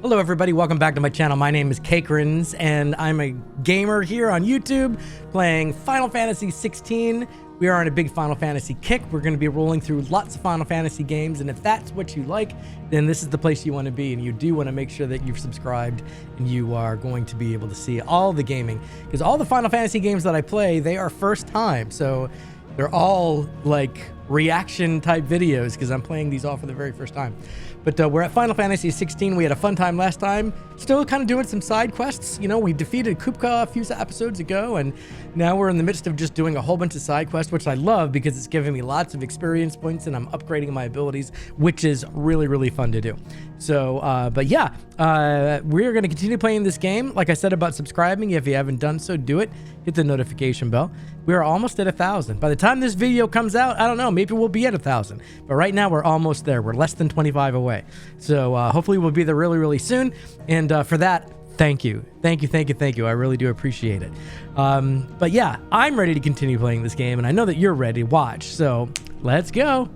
Hello everybody, welcome back to my channel. My name is Cakerins and I'm a gamer here on YouTube playing Final Fantasy 16. We are on a big Final Fantasy kick. We're going to be rolling through lots of Final Fantasy games, and if that's what you like, then this is the place you want to be, and you do want to make sure that you've subscribed and you are going to be able to see all the gaming, because all the Final Fantasy games that I play, they are first time, so they're all like reaction type videos because I'm playing these all for the very first time. But we're at Final Fantasy 16. We had a fun time last time. Still kind of doing some side quests. You know, we defeated Kupka a few episodes ago, and now we're in the midst of just doing a whole bunch of side quests, which I love because it's giving me lots of experience points and I'm upgrading my abilities, which is really, really fun to do. So, but yeah, we're going to continue playing this game. Like I said about subscribing, if you haven't done so, do it. Hit the notification bell. We are almost at 1,000. By the time this video comes out, I don't know, maybe we'll be at 1,000. But right now we're almost there. We're less than 25 away. So hopefully we'll be there really, really soon. And for that, thank you. Thank you, thank you, thank you. I really do appreciate it. But yeah, I'm ready to continue playing this game, and I know that you're ready to watch. So let's go.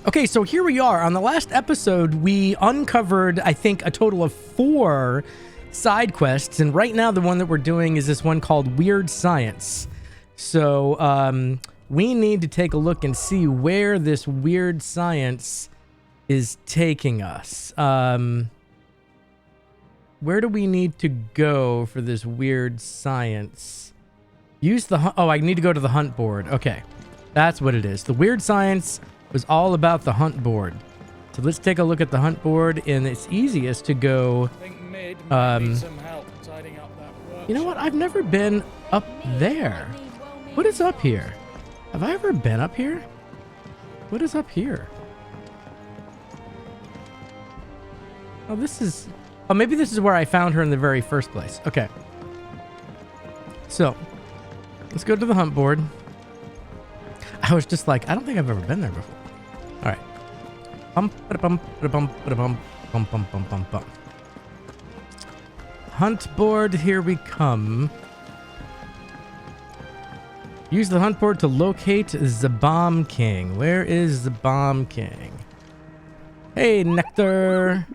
Okay, so here we are. On the last episode, we uncovered, I think, a total of 4 side quests. And right now, the one that we're doing is this one called Weird Science. So we need to take a look and see where this weird science is taking us. Where do we need to go for this weird science? Use the oh, I need to go to the hunt board. Okay, that's what it is. The weird science was all about the hunt board. So let's take a look at the hunt board, and it's easiest to go. You know what? I've never been up there. What is up here? Have I ever been up here? What is up here? Oh, this is... Oh, maybe this is where I found her in the very first place. Okay. So, let's go to the hunt board. I was just like, I don't think I've ever been there before. All right. Hunt board, here we come. Use the hunt board to locate the Bomb King. Where is the Bomb King? Hey, Nectar.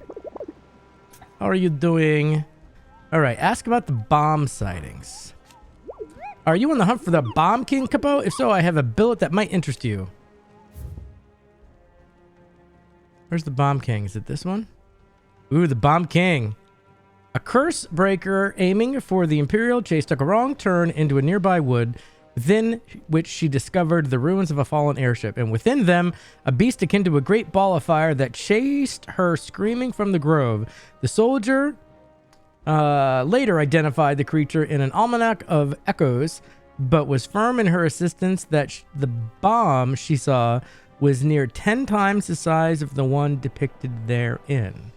How are you doing? All right, ask about the bomb sightings. Are you on the hunt for the Bomb King, Capo? If so, I have a billet that might interest you. Where's the Bomb King? Is it this one? Ooh, the Bomb King. A curse breaker aiming for the Imperial Chase took a wrong turn into a nearby wood, within which she discovered the ruins of a fallen airship, and within them, a beast akin to a great ball of fire that chased her screaming from the grove. The soldier later identified the creature in an almanac of echoes, but was firm in her insistence that the bomb she saw was near 10 times the size of the one depicted therein.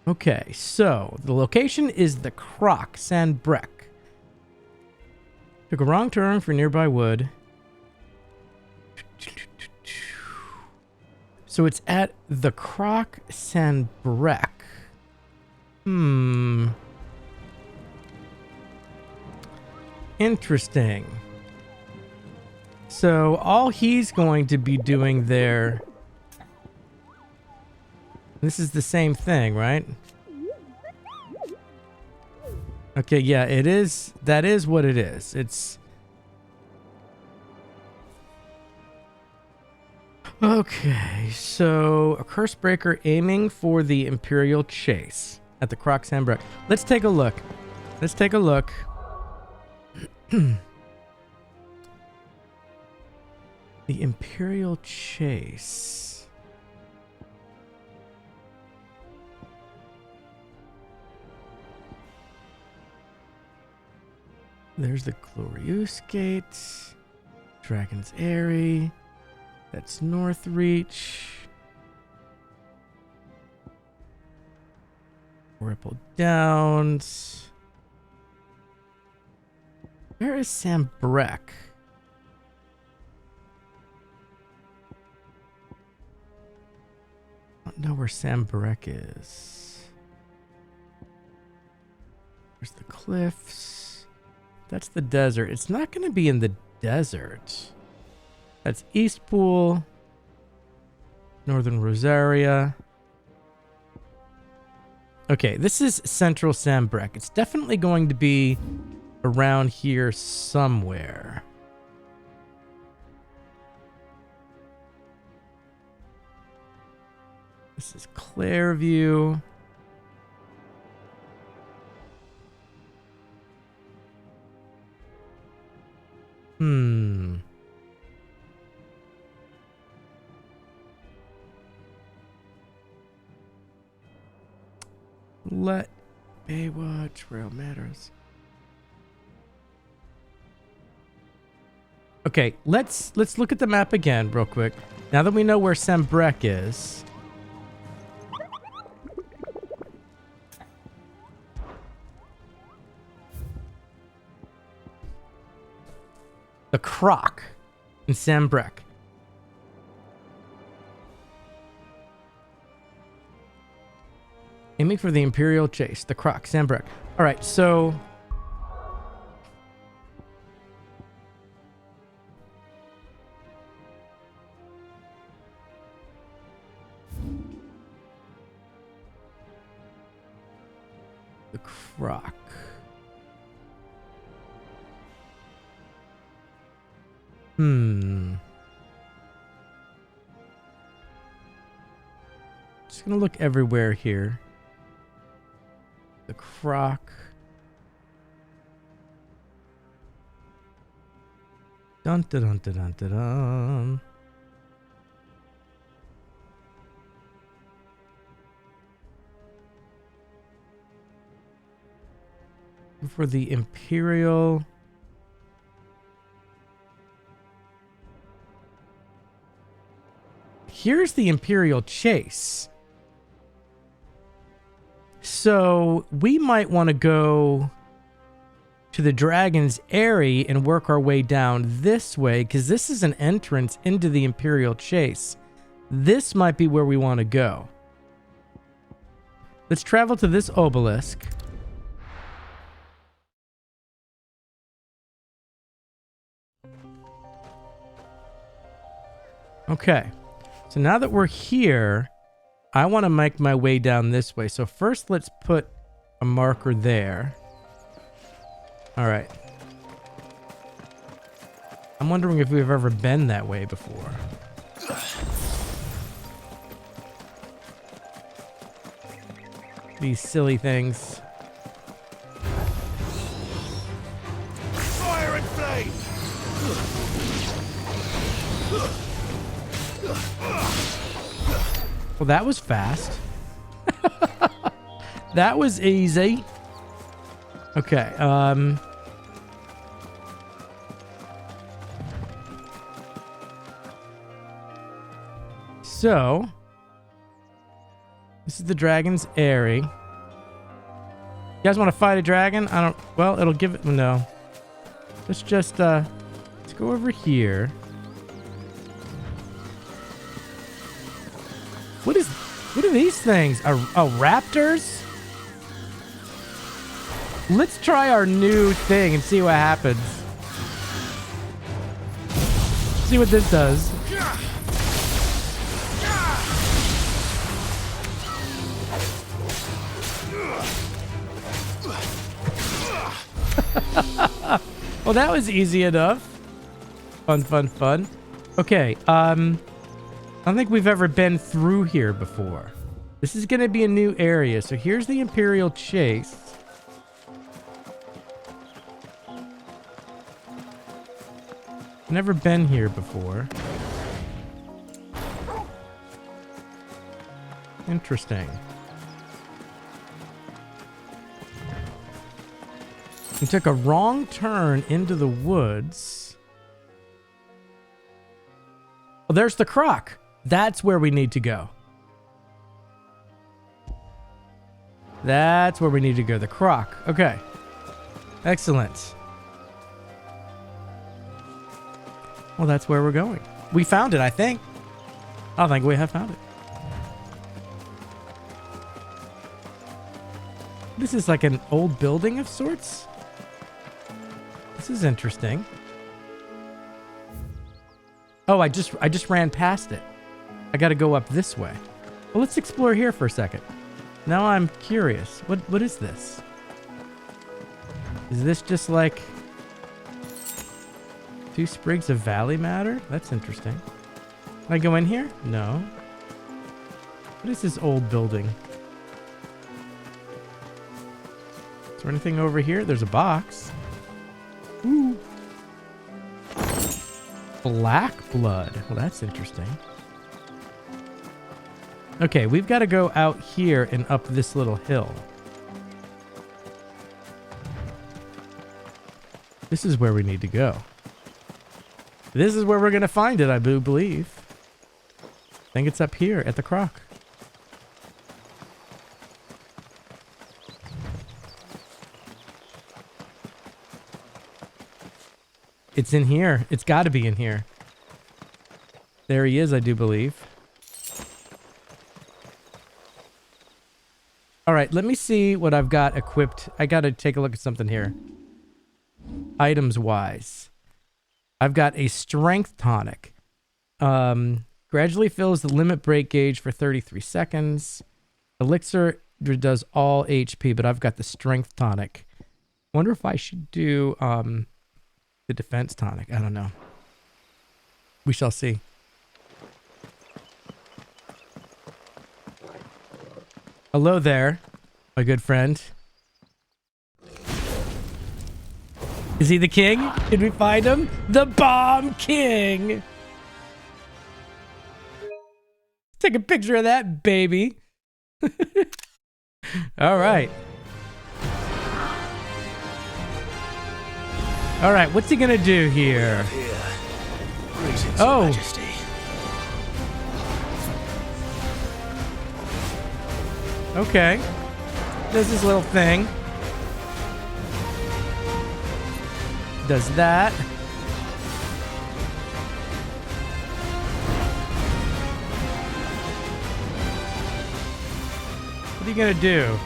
Okay, so the location is the Croc Sanbrec. Took a wrong turn for nearby wood. So it's at the Croc Sanbrec. Interesting. So all he's going to be doing there... This is the same thing, right? Okay, yeah, it is. That is what it is. It's... Okay, so a curse breaker aiming for the Imperial Chase at the Croc Sanbrec. Let's take a look. Let's take a look. The Imperial Chase. There's the Glorious Gate, Dragon's Eyrie, that's Northreach, Ripple Downs. Where is Sanbrec? I don't know where Sanbrec is. There's the cliffs. That's the desert. It's not going to be in the desert. That's Eastpool, Northern Rosaria. Okay, this is Central Sambrek. It's definitely going to be around here somewhere. This is Clairview. Let Baywatch Rail matters. Okay, let's look at the map again real quick. Now that we know where Sambrek is. The Croc in Sambrek. Aiming for the Imperial Chase. The Croc, Sambrek. All right, so... The Croc. Just gonna look everywhere here. The Croc. Dun dun dun dun dun dun dun. For the Imperial. Here's the Imperial Chase. So we might want to go to the Dragon's Eyrie and work our way down this way, because this is an entrance into the Imperial Chase. This might be where we want to go. Let's travel to this obelisk. Okay. So now that we're here, I want to make my way down this way. So first, let's put a marker there. All right. I'm wondering if we've ever been that way before. These silly things. Fire and flame! Well, that was fast. That was easy. Okay, so this is the Dragon's Eyrie. You guys want to fight a dragon? I don't... Well, it'll give it... No. Let's just, let's go over here. What are these things? Oh, raptors? Let's try our new thing and see what happens. See what this does. Well, that was easy enough. Fun, fun, fun. Okay, I don't think we've ever been through here before. This is going to be a new area. So here's the Imperial Chase. Never been here before. Interesting. We took a wrong turn into the woods. Oh, there's the Croc. That's where we need to go. That's where we need to go. The Croc. Okay. Excellent. Well, that's where we're going. We found it, I think. I think we have found it. This is like an old building of sorts. This is interesting. Oh, I just ran past it. I got to go up this way. Well, let's explore here for a second. Now I'm curious. What is this? Is this just like 2 sprigs of valley matter? That's interesting. Can I go in here? No. What is this old building? Is there anything over here? There's a box. Ooh. Black blood. Well, that's interesting. Okay, we've got to go out here and up this little hill. This is where we need to go. This is where we're going to find it, I do believe. I think it's up here at the croc. It's in here. It's got to be in here. There he is, I do believe. All right, let me see what I've got equipped. I got to take a look at something here. Items wise. I've got a strength tonic. Gradually fills the limit break gauge for 33 seconds. Elixir does all HP, but I've got the strength tonic. Wonder if I should do the defense tonic. I don't know. We shall see. Hello there, my good friend. Is he the king? Did we find him? The Bomb King! Take a picture of that, baby. All right. All right, what's he gonna do here? Oh. Majesty. Okay. Does this little thing. Does that. What are you gonna do?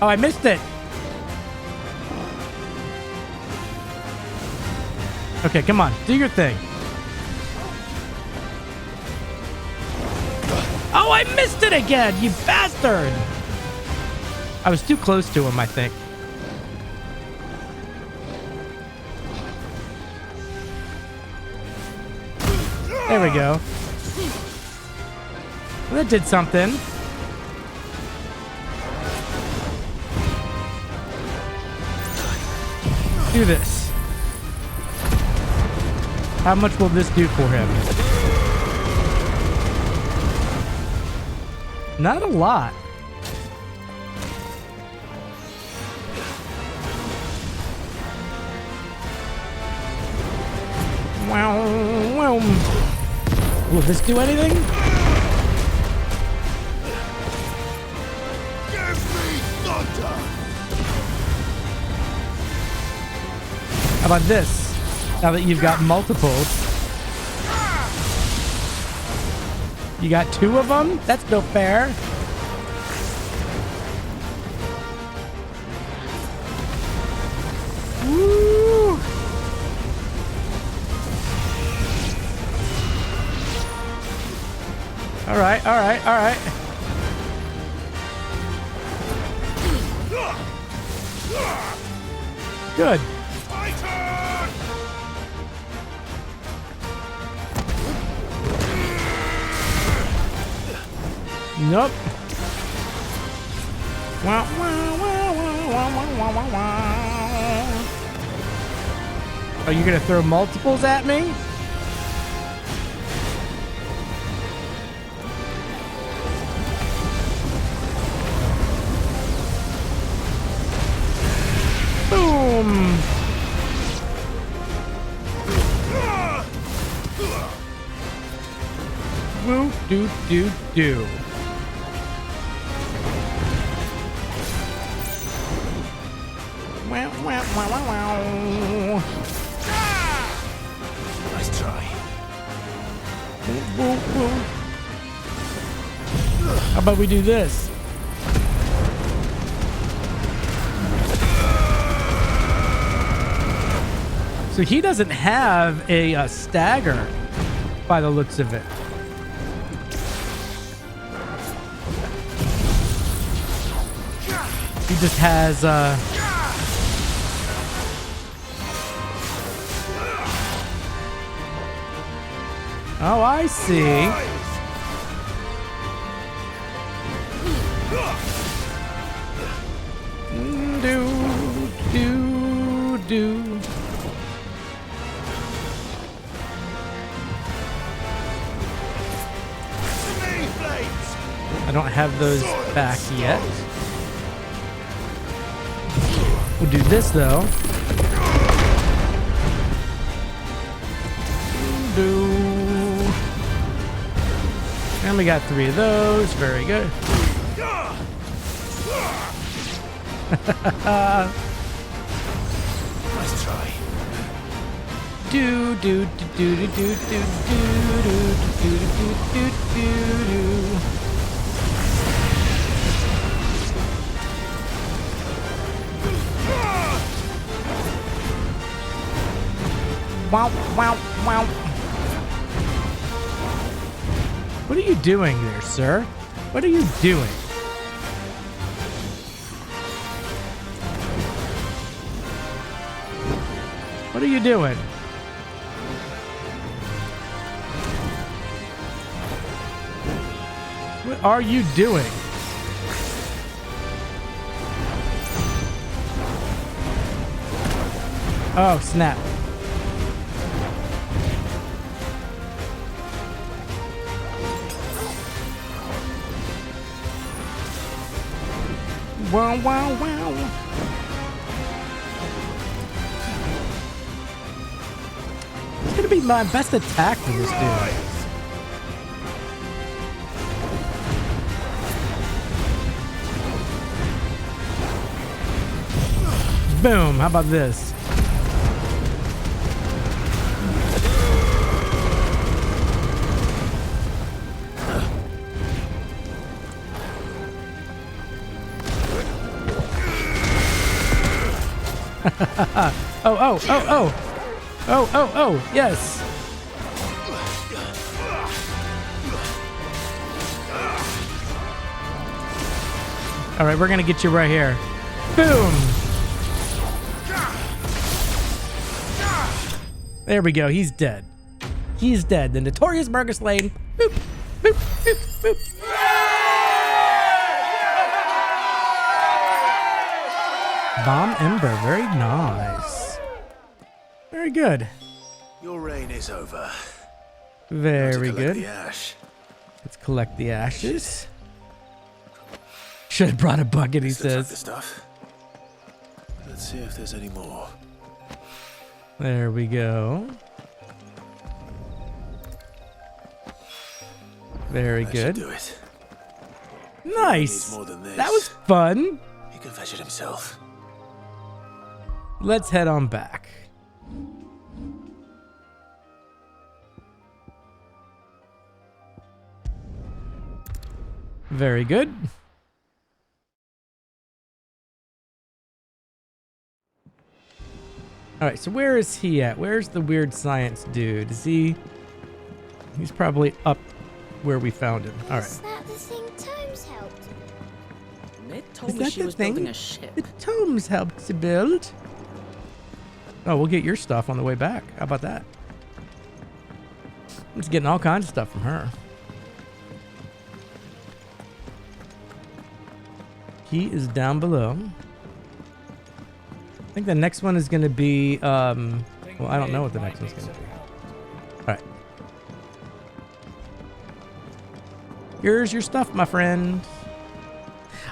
Oh, I missed it. Okay, come on. Do your thing. Oh, I missed it again, you bastard! I was too close to him, I think. There we go. Well, that did something. Do this. How much will this do for him? Not a lot. Wow, wow. Will this do anything? Give me thunder. How about this? Now that you've got multiples. You got 2 of them? That's no fair. Woo! All right, all right, all right. Good. Nope. Wow, wow, wow, wow, wow, wow, wow, wow. Are you gonna throw multiples at me? Boom. Woo, do, do, do. Wow, wow, wow, wow, wow. Nice try. Boom, boom, boom. How about we do this? So he doesn't have a stagger by the looks of it. He just has oh, I see. Do. I don't have those back yet. We'll do this though. And we got 3 of those. Very good. Let's try. Do do do do do do do do do do. Wow, wow, wow. What are you doing there, sir? What are you doing? What are you doing? What are you doing? Oh, snap. Wow, wow, wow. It's gonna be my best attack for this dude. Boom, how about this? Oh, yes. All right, we're gonna get you right here. Boom. There we go. He's dead. He's dead. The notorious Burger Slade. Boop, boop, boop, boop. Bomb Ember. Very nice. Very good. Your reign is over. Very good. The ash. Let's collect the ashes. Should have brought a bucket, he The says. stuff. Let's see if there's any more. There we go. Very That good. should do it. Nice. More than this. That was fun. He can fetch it himself. Let's head on back. Very good. All right, so where is he at? Where's the weird science dude? Is he? He's probably up where we found him. All right. Is that the thing Tomes helped? Ned told Is me that she the was thing building a ship. the Tomes helped to build? Oh, we'll get your stuff on the way back. How about that? I'm just getting all kinds of stuff from her. He is down below. I think the next one is going to be, well, I don't know what the next one's going to be. All right. Here's your stuff, my friend.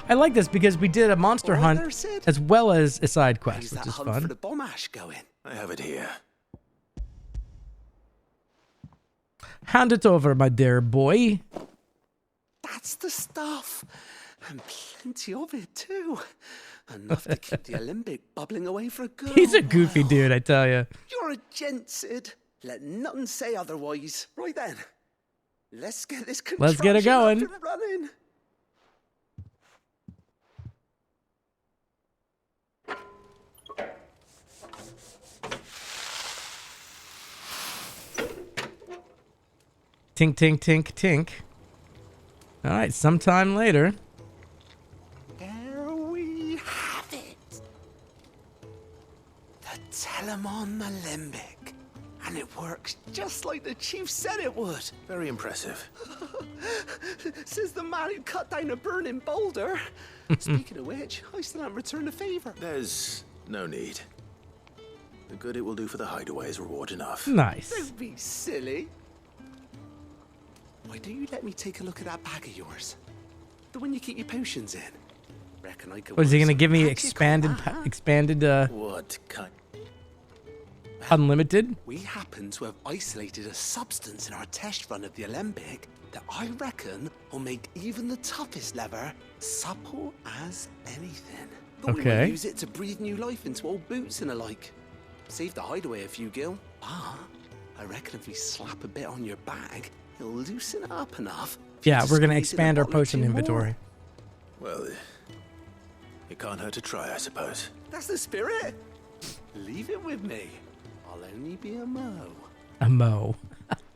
I like this because we did a monster hunt as well as a side quest, which is fun. For the bomb ash going? I have it here. Hand it over, my dear boy. That's the stuff. And plenty of it, too. Enough to keep the Olympic bubbling away for a good He's a old goofy while. dude, I tell you. You're a gent, Sid. Let nothing say otherwise. Right then. Let's get this Let's get it contraption going. up and running. Tink, tink, tink, tink. All right, sometime later. There we just like the chief said it would. Very impressive. Says the man who cut down a burning boulder. Speaking of which, I still haven't returned the favor. There's no need. The good it will do for the hideaway is reward enough. Nice. Don't be silly. Why don't you let me take a look at that bag of yours? The one you keep your potions in. Reckon I could. Was he work gonna some give me magic on that. expanded, What kind? unlimited? We happen to have isolated a substance in our test run of the Alembic that I reckon will make even the toughest leather supple as anything. Thought we Okay. might use it to breathe new life into old boots and the like. Save the hideaway a few gil. Ah, I reckon if we slap a bit on your bag, it'll loosen it up enough. for you Yeah, to we're gonna squeeze in a expand our bottle or potion two more. inventory. Well, it can't hurt to try, I suppose. That's the spirit. Leave it with me. I'll only be a mo. A mo.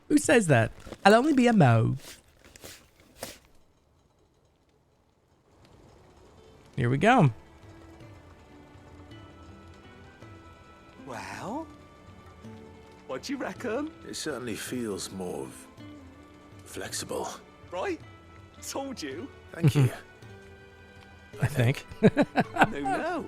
Who says that? I'll only be a mo. Here we go. Well, what do you reckon? It certainly feels more flexible. Right? Told you. Thank you. I think. No.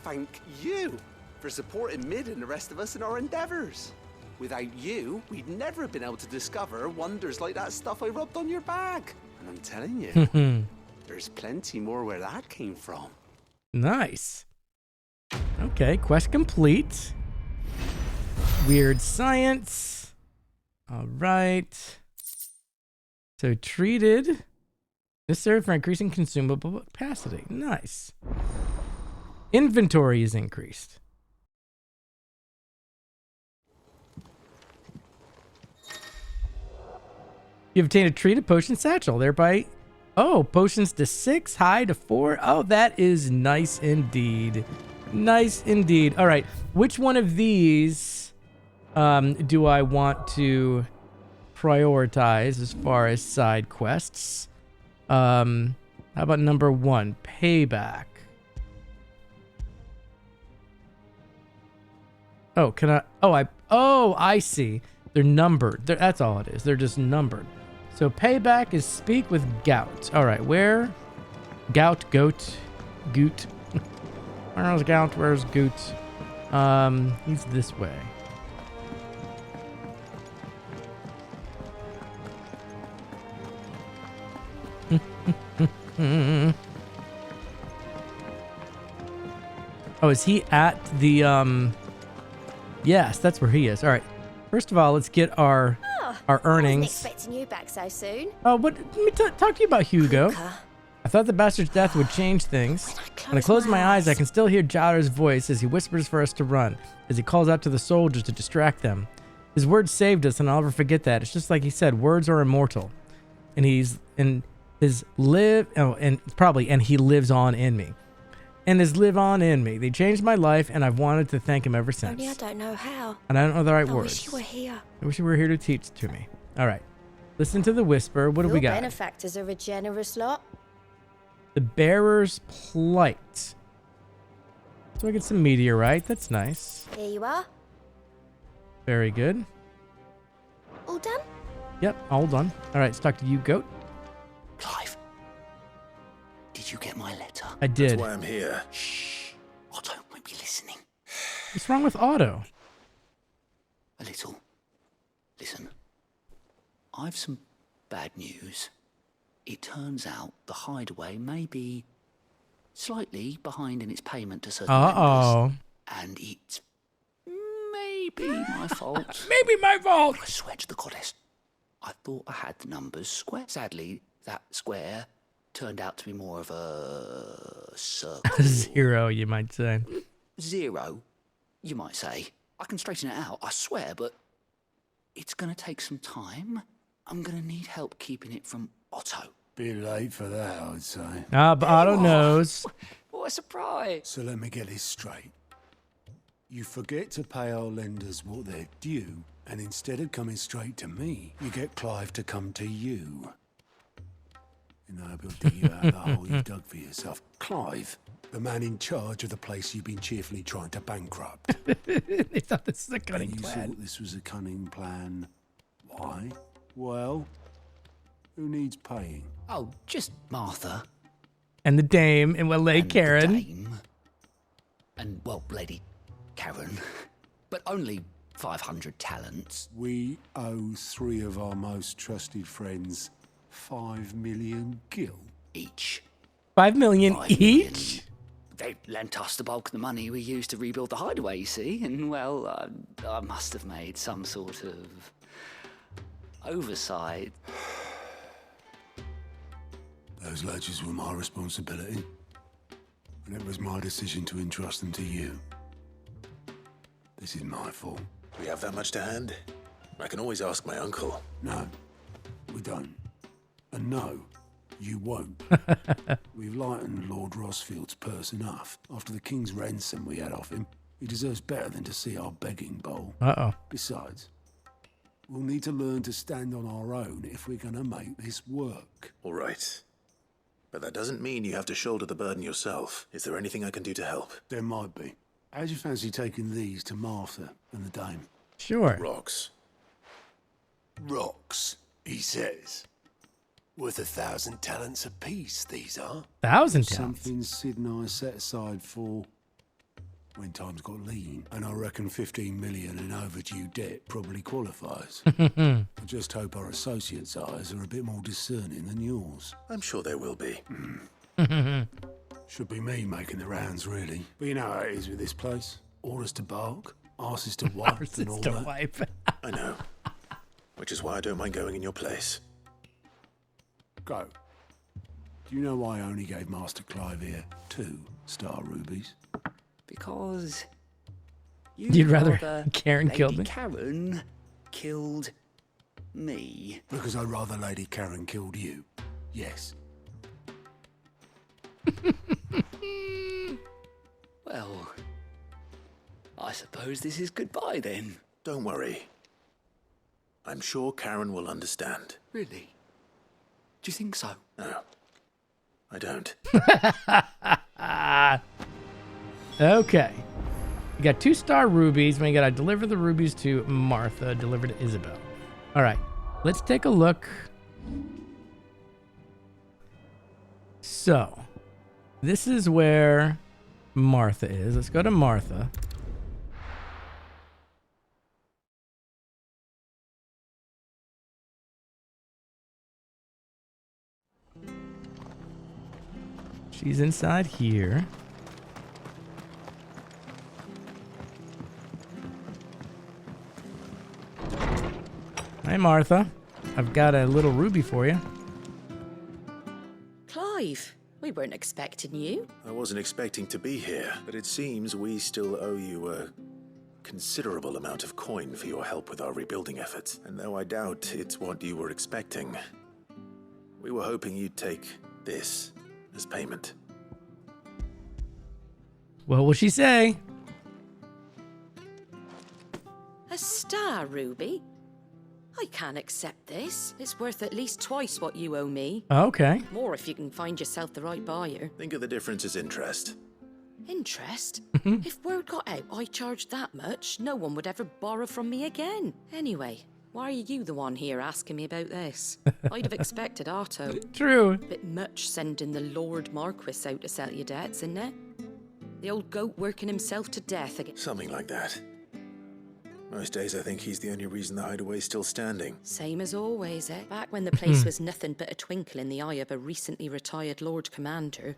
Thank you for supporting Mid and the rest of us in our endeavors. Without you, we'd never have been able to discover wonders like that stuff I rubbed on your bag. And I'm telling you, there's plenty more where that came from. Nice. Okay, quest complete. Weird science. All right. So treated. Necessary for increasing consumable capacity. Nice. Inventory is increased. You've obtained a treated potion satchel, thereby. Oh, potions to 6, high to 4. Oh, that is nice indeed. Nice indeed. All right, which one of these do I want to prioritize as far as side quests? How about number 1, Payback? Oh, can I? Oh, I see. They're numbered. That's all it is. They're just numbered. So Payback is speak with Gout. All right, where? Gout, Goat, Goot. Where's Gout? Where's Goot? He's this way. Oh, is he at the Yes, that's where he is. All right. First of all, let's get our earnings. I wasn't expecting you back so soon. Oh, but let me talk to you about Hugo. I thought the bastard's death would change things. When I close my eyes, I can still hear Jotter's voice as he whispers for us to run, as he calls out to the soldiers to distract them. His words saved us, and I'll never forget that. It's just like he said, words are immortal. And he lives on in me. And his live on in me. They changed my life, and I've wanted to thank him ever since. Only I don't know how. And I don't know the right I words. wish you were here. I wish you were here to teach to me. All right. Listen to the whisper. What do we Your got? benefactors are a generous lot. The Bearer's Plight. So I get some meteorite. That's nice. Here you are. Very good. All done? Yep, all done. All right, let's talk to you, Goat. Clive, did you get my letter? I did. That's why I'm here. Shh. Otto might be listening. What's wrong with Otto? A little. Listen, I've some bad news. It turns out the hideaway may be slightly behind in its payment to certain members. Uh-oh. And it's maybe my fault. Maybe my fault. I swear to the goddess, I thought I had the numbers square. Sadly, that square turned out to be more of a circle. 0, you might say. 0, you might say. I can straighten it out, I swear, but it's going to take some time. I'm going to need help keeping it from Otto. Bit late for that, I'd say. Ah, but Otto knows. What a surprise. So let me get this straight. You forget to pay our lenders what they're due, and instead of coming straight to me, you get Clive to come to you. And I will dig you out of the hole you dug for yourself. Clive, the man in charge of the place you've been cheerfully trying to bankrupt. They thought this was a cunning And you plan. thought this was a cunning plan. Why? Well, who needs paying? Oh, just Martha. And the dame, and well, Lady and Karen. The dame, and, well, Lady Karen. But only 500 talents. We owe 3 of our most trusted friends 5 million gil. Each. 5 million 5 each? They lent us the bulk of the money we used to rebuild the hideaway, you see, and, well, I must have made some sort of oversight. Those ledgers were my responsibility, and it was my decision to entrust them to you. This is my fault. We have that much to hand? I can always ask my uncle. No, we don't. And no, you won't. We've lightened Lord Rosfield's purse enough. After the king's ransom we had off him, he deserves better than to see our begging bowl. Uh-oh. Besides, we'll need to learn to stand on our own if we're gonna make this work. All right. But that doesn't mean you have to shoulder the burden yourself. Is there anything I can do to help? There might be. How'd you fancy taking these to Martha and the dame? Sure. Rocks. Rocks, he says. Worth 1,000 talents apiece, these are. 1,000 talents. Something Sid and I set aside for when times got lean. And I reckon 15 million in overdue debt probably qualifies. I just hope our associates' eyes are a bit more discerning than yours. I'm sure there will be. Should be me making the rounds, really. But you know how it is with this place. Orders to bark, arses to wipe, and all that. Wipe. I know. Which is why I don't mind going in your place. Go. Do you know why I only gave Master Clive here 2 star rubies? Because You'd rather Karen Lady killed me? Karen killed me. Because I'd rather Lady Karen killed you. Yes. Well, I suppose this is goodbye then. Don't worry. I'm sure Karen will understand. Really? Do you think so? No, I don't. Okay. We got 2 star rubies. We gotta deliver the rubies to Martha, deliver to Isabel. All right, let's take a look. So, this is where Martha is. Let's go to Martha. She's inside here. Hi, Martha. I've got a little ruby for you. Clive, we weren't expecting you. I wasn't expecting to be here, but it seems we still owe you a considerable amount of coin for your help with our rebuilding efforts. And though I doubt it's what you were expecting, we were hoping you'd take this as payment. What will she say? A star ruby? I can't accept this. It's worth at least twice what you owe me. Okay. More if you can find yourself the right buyer. Think of the difference as interest. Interest? If word got out I charged that much, no one would ever borrow from me again. Anyway, why are you the one here asking me about this? I'd have expected Otto. True. Bit much sending the Lord Marquis out to sell your debts, isn't it? The old goat working himself to death again. Something like that. Most days I think he's the only reason the hideaway's still standing. Same as always, eh? Back when the place was nothing but a twinkle in the eye of a recently retired Lord Commander.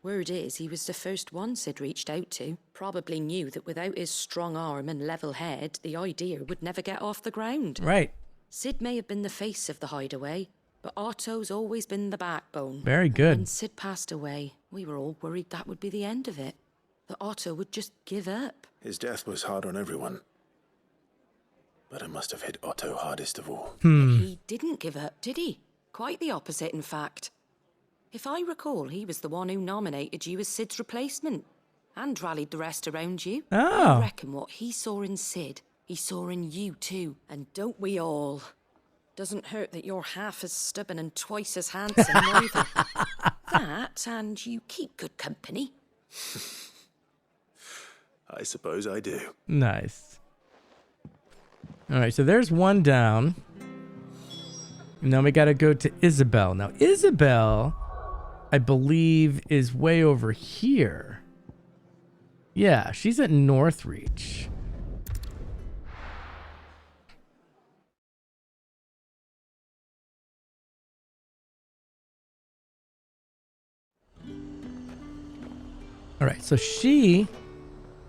Word is, he was the first one Sid reached out to. Probably knew that without his strong arm and level head, the idea would never get off the ground. Right. Sid may have been the face of the hideaway, but Otto's always been the backbone. Very good. When Sid passed away, we were all worried that would be the end of it. That Otto would just give up. His death was hard on everyone. But it must have hit Otto hardest of all. He didn't give up, did he? Quite the opposite, in fact. If I recall, he was the one who nominated you as Sid's replacement and rallied the rest around you. Oh. I reckon what he saw in Sid, he saw in you too. And don't we all? Doesn't hurt that you're half as stubborn and twice as handsome neither. That, and you keep good company. I suppose I do. Nice. All right, so there's one down. And then we got to go to Isabel. Now, Isabel, I believe, is way over here. Yeah, she's at Northreach. All right, so she is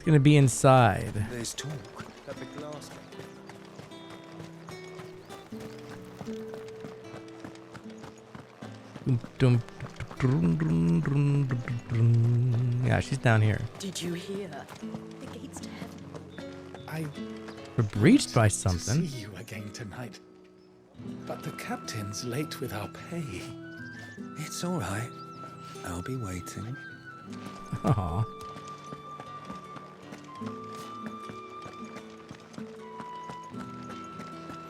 going to be inside. There's talk at the glass. Yeah, she's down here. Did you hear? The gates to heaven. I We're breached by to something. see you again tonight. But the captain's late with our pay. It's all right. I'll be waiting. Aw.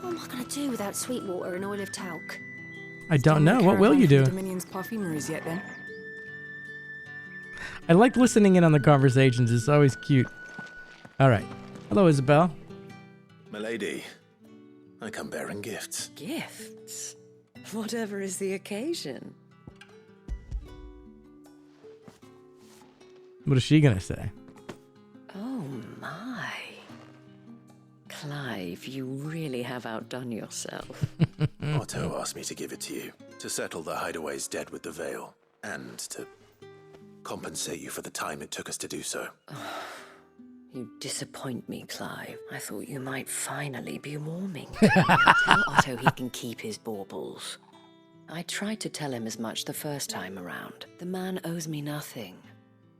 What am I going to do without sweet water and oil of talc? I don't know. What will you do? Dominion's perfumeries yet then? I like listening in on the conversations. It's always cute. All right. Hello, Isabel. Milady, I come bearing gifts. Gifts? Whatever is the occasion. What is she going to say? Oh my. Clive, you really have outdone yourself. Otto asked me to give it to you, to settle the Hideaway's debt with the Veil, and to compensate you for the time it took us to do so. You disappoint me, Clive. I thought you might finally be warming. Tell Otto he can keep his baubles. I tried to tell him as much the first time around. The man owes me nothing.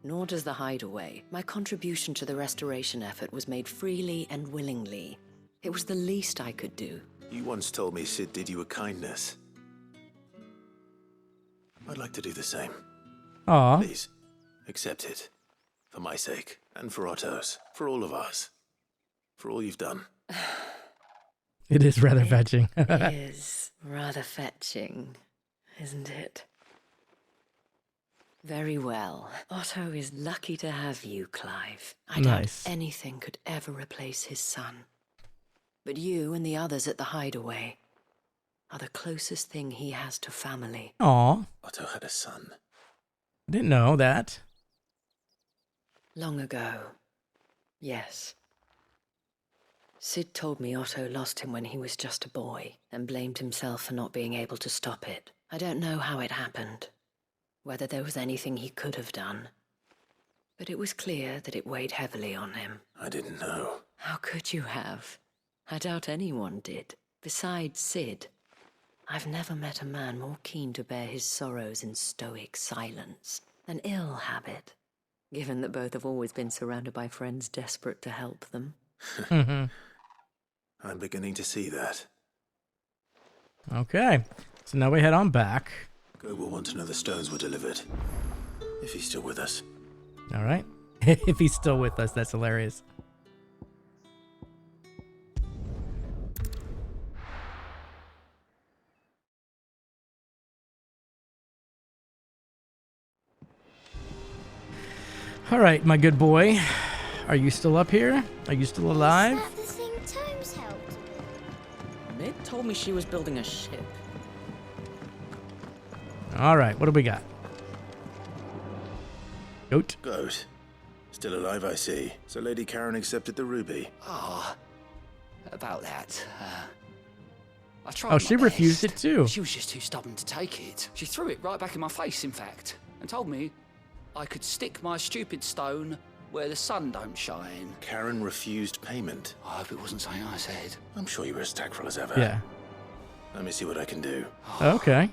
Nor does the Hideaway. My contribution to the restoration effort was made freely and willingly. It was the least I could do. You once told me Sid did you a kindness. I'd like to do the same. Aw. Please, accept it. For my sake, and for Otto's, for all of us. For all you've done. It is rather fetching. It is rather fetching, isn't it? Very well. Otto is lucky to have you, Clive. I Nice. doubt anything could ever replace his son. But you and the others at the Hideaway are the closest thing he has to family. Aw. Otto had a son. I didn't know that. Long ago, yes. Sid told me Otto lost him when he was just a boy and blamed himself for not being able to stop it. I don't know how it happened, whether there was anything he could have done, but it was clear that it weighed heavily on him. I didn't know. How could you have? I doubt anyone did. Besides Sid, I've never met a man more keen to bear his sorrows in stoic silence. An ill habit, given that both have always been surrounded by friends desperate to help them. I'm beginning to see that. Okay. So now we head on back. Go will want to know the stones were delivered. If he's still with us. All right. If he's still with us, that's hilarious. All right, my good boy. Are you still up here? Are you still alive? Is that the thing Tomes helped? Mid told me she was building a ship. All right, what do we got? Goat. Goat. Still alive, I see. So Lady Karen accepted the ruby. About that. I tried Oh, my she refused best. it too. She was just too stubborn to take it. She threw it right back in my face, in fact, and told me I could stick my stupid stone where the sun don't shine. Karen refused payment. I hope it wasn't something I said. I'm sure you were as tactful as ever. Yeah. Let me see what I can do. Okay.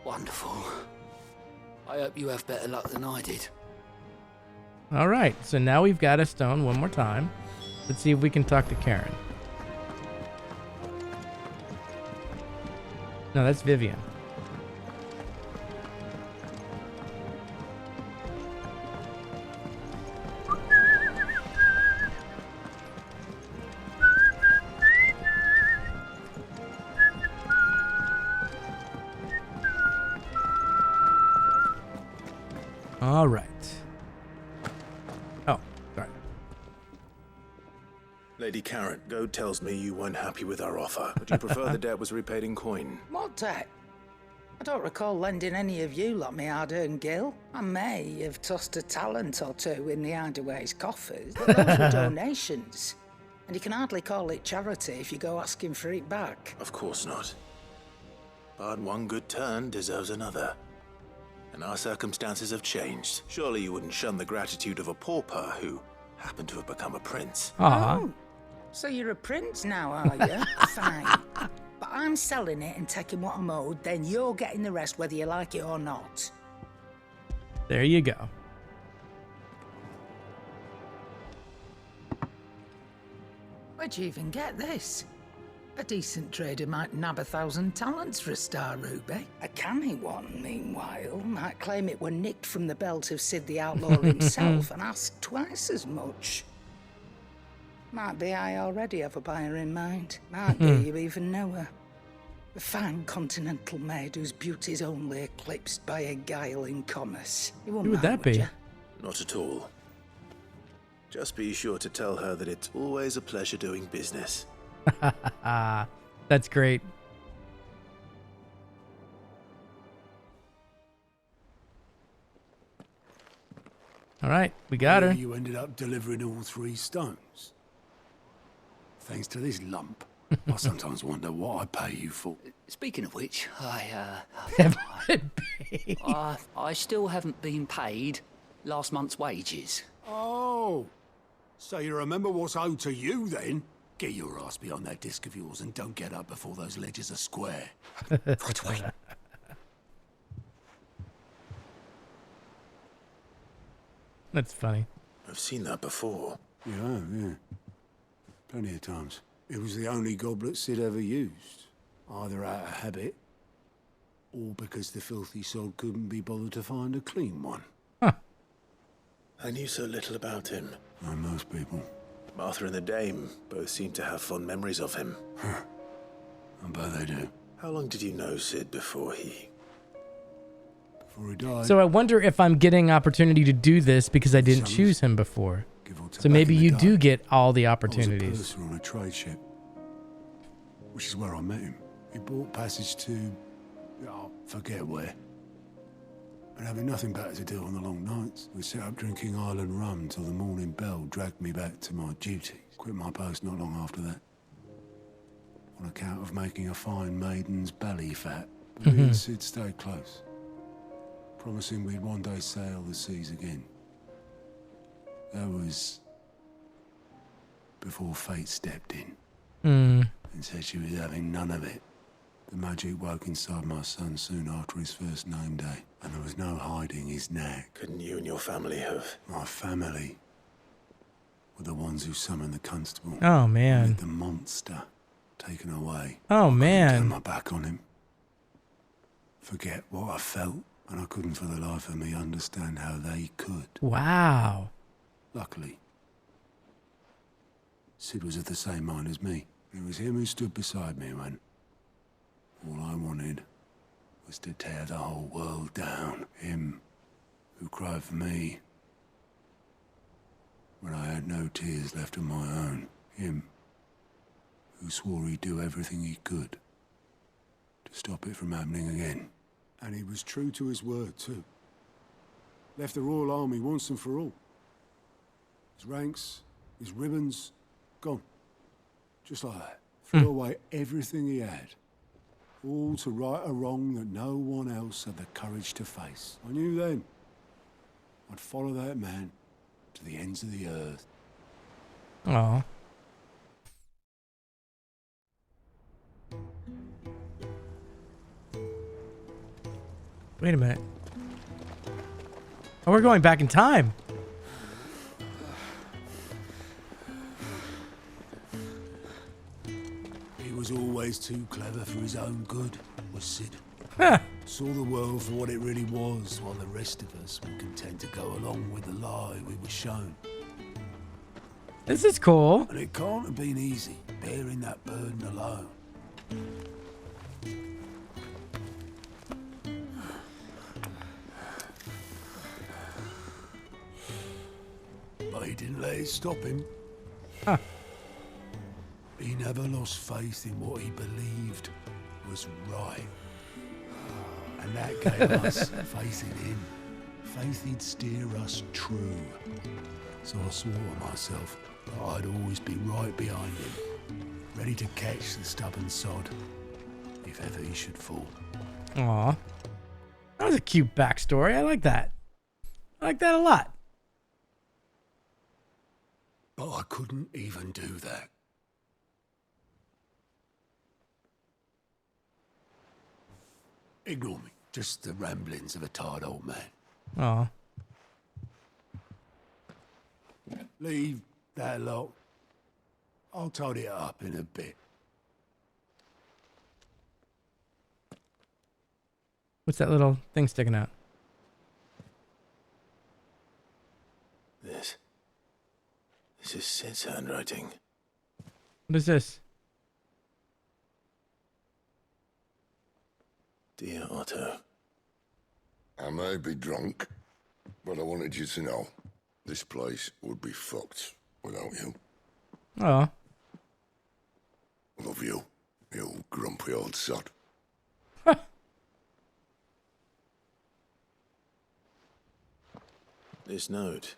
Wonderful. I hope you have better luck than I did. All right. So now we've got a stone one more time. Let's see if we can talk to Karen. No, that's Vivian. All right. Oh, sorry. Lady Karen, Goad tells me you weren't happy with our offer. Would you prefer the debt was repaid in coin? What debt? I don't recall lending any of you like me hard-earned gil. I may have tossed a talent or two in the HIDEAWAY's coffers, but those were donations. And you can hardly call it charity if you go asking for it back. Of course not. But one good turn deserves another. And our circumstances have changed. Surely you wouldn't shun the gratitude of a pauper who happened to have become a prince. Aw. Oh, so you're a prince now, are you? Fine. But I'm selling it and taking what I'm owed, then you're getting the rest whether you like it or not. There you go. Where'd you even get this? A decent trader might nab 1,000 talents for a star ruby. A canny one, meanwhile, might claim it were nicked from the belt of Sid the Outlaw himself and ask twice as much. Might be I already have a buyer in mind. Might be you even know her. A fine continental maid whose beauty's only eclipsed by a guile in commerce. You wouldn't Who would mind, that be? ya? Not at all. Just be sure to tell her that it's always a pleasure doing business. That's great. All right, we got her. You ended up delivering all 3 stones. Thanks to this lump. I sometimes wonder what I pay you for. Speaking of which, I I still haven't been paid last month's wages. Oh, so you remember what's owed to you then? Get your ass behind that disc of yours and don't get up before those ledgers are square. Right away. That's funny. I've seen that before. Yeah. Plenty of times. It was the only goblet Sid ever used. Either out of habit, or because the filthy sod couldn't be bothered to find a clean one. I knew so little about him. Like most people. Martha and the Dame both seem to have fond memories of him. I bet they do. How long did you know Sid before he died. So I wonder if I'm getting opportunity to do this because I didn't choose him before. So maybe you do get all the opportunities. I was a purser on a trade ship, which is where I met him. He bought passage to, forget where. But having nothing better to do on the long nights, we set up drinking island rum till the morning bell dragged me back to my duties. Quit my post not long after that, on account of making a fine maiden's belly fat. But me and Sid stayed close, promising we'd one day sail the seas again. That was before fate stepped in and said she was having none of it. The magic woke inside my son soon after his first name day, and there was no hiding his knack. couldn't you and your family have? My family were the ones who summoned the constable. Oh, and man. had the monster taken away. Oh, Turn man. my back on him. Forget what I felt, and I couldn't for the life of me understand how they could. Wow. Luckily, Sid was of the same mind as me. It was him who stood beside me when all I wanted was to tear the whole world down. Him who cried for me when I had no tears left of my own. Him who swore he'd do everything he could to stop it from happening again. And he was true to his word, too. Left the Royal Army once and for all. His ranks, his ribbons, gone. Just like that. Threw away everything he had. All to right a wrong that no one else had the courage to face. I knew then I'd follow that man to the ends of the earth. Oh. Wait a minute. Oh, we're going back in time. He was always too clever for his own good, was Sid. Huh. Saw the world for what it really was, while the rest of us were content to go along with the lie we were shown. This is cool. And it can't have been easy, bearing that burden alone. But he didn't let it stop him. Huh. never lost faith in what he believed was right. And that gave us faith in him. Faith he'd steer us true. So I swore to myself that I'd always be right behind him, ready to catch the stubborn sod if ever he should fall. Aw. That was a cute backstory. I like that. I like that a lot. But I couldn't even do that. Ignore me. Just the ramblings of a tired old man. Aw. Leave that lot. I'll tidy it up in a bit. What's that little thing sticking out? This is Sid's handwriting. What is this? Dear Otto. I may be drunk, but I wanted you to know this place would be fucked without you. Oh. Love you, you grumpy old sod. This note.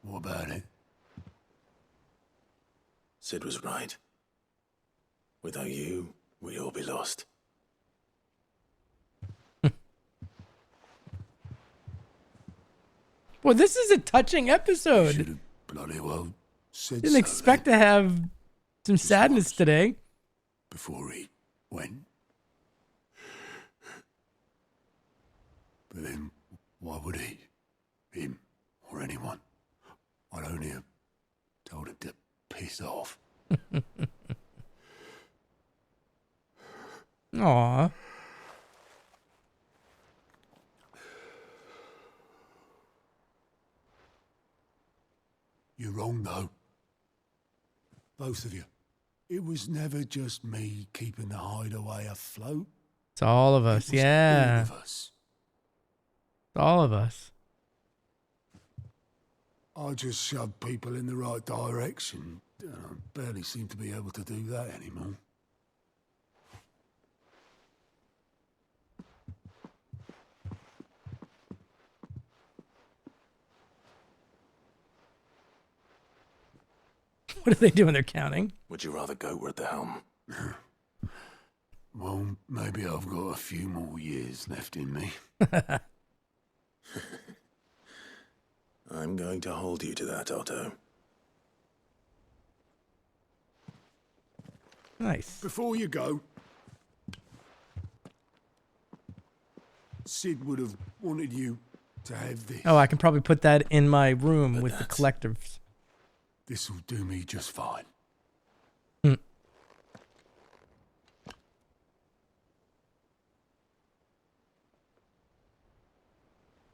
What about it? Sid was right. Without you, we'd all be lost. Well, this is a touching episode. Should've bloody well said Didn't expect to have some sadness today. before he went. But then, why would he? Him or anyone? I'd only have told him to piss off. Aw. You're wrong, though. Both of you. It was never just me keeping the hideaway afloat. It's all of us, It was yeah. all of us. It's all of us. I just shoved people in the right direction. I barely seem to be able to do that anymore. What are they doing? They're counting. Would you rather go at the helm? Well, maybe I've got a few more years left in me. I'm going to hold you to that, Otto. Nice. Before you go, Sid would have wanted you to have this. Oh, I can probably put that in my room with the collectives. This'll do me just fine.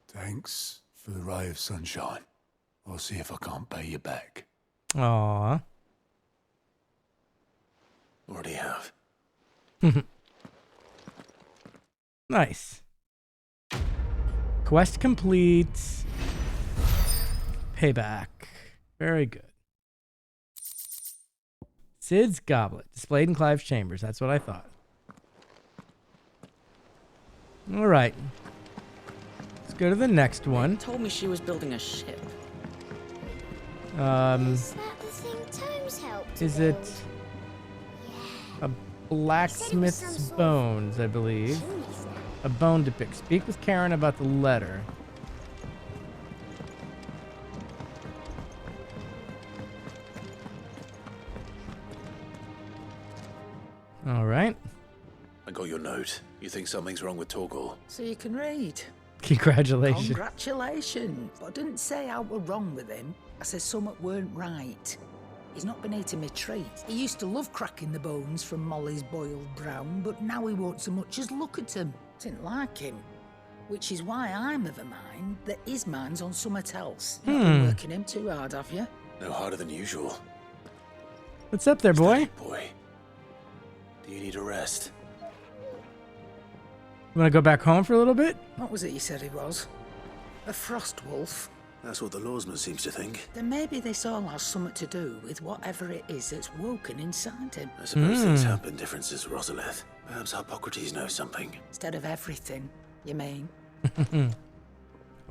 Thanks for the ray of sunshine. I'll see if I can't pay you back. Aw. Already have. Nice. Quest complete. Payback. Very good. Sid's goblet, displayed in Clive's chambers. That's what I thought. All right. Let's go to the next one. Told me she was building a ship. Is that the thing Tomes helped Is build? it a blacksmith's bones, I believe? A bone to pick. Speak with Karen about the letter. All right. I got your note. You think something's wrong with Torgal? So you can read. Congratulations. Congratulations. But I didn't say I were wrong with him. I said something weren't right. He's not been eating me treats. He used to love cracking the bones from Molly's boiled brown, but now he won't so much as look at them. Didn't like him. Which is why I'm of a mind that his mind's on something else. Not been working him too hard, have you? No harder than usual. What's up there, boy? Boy. Do you need a rest? You want to go back home for a little bit? What was it you said he was? A frost wolf? That's what the lawsman seems to think. Then maybe this all has something to do with whatever it is that's woken inside him. I suppose things have been different since Rosalith. Perhaps Hippocrates knows something. Instead of everything, you mean?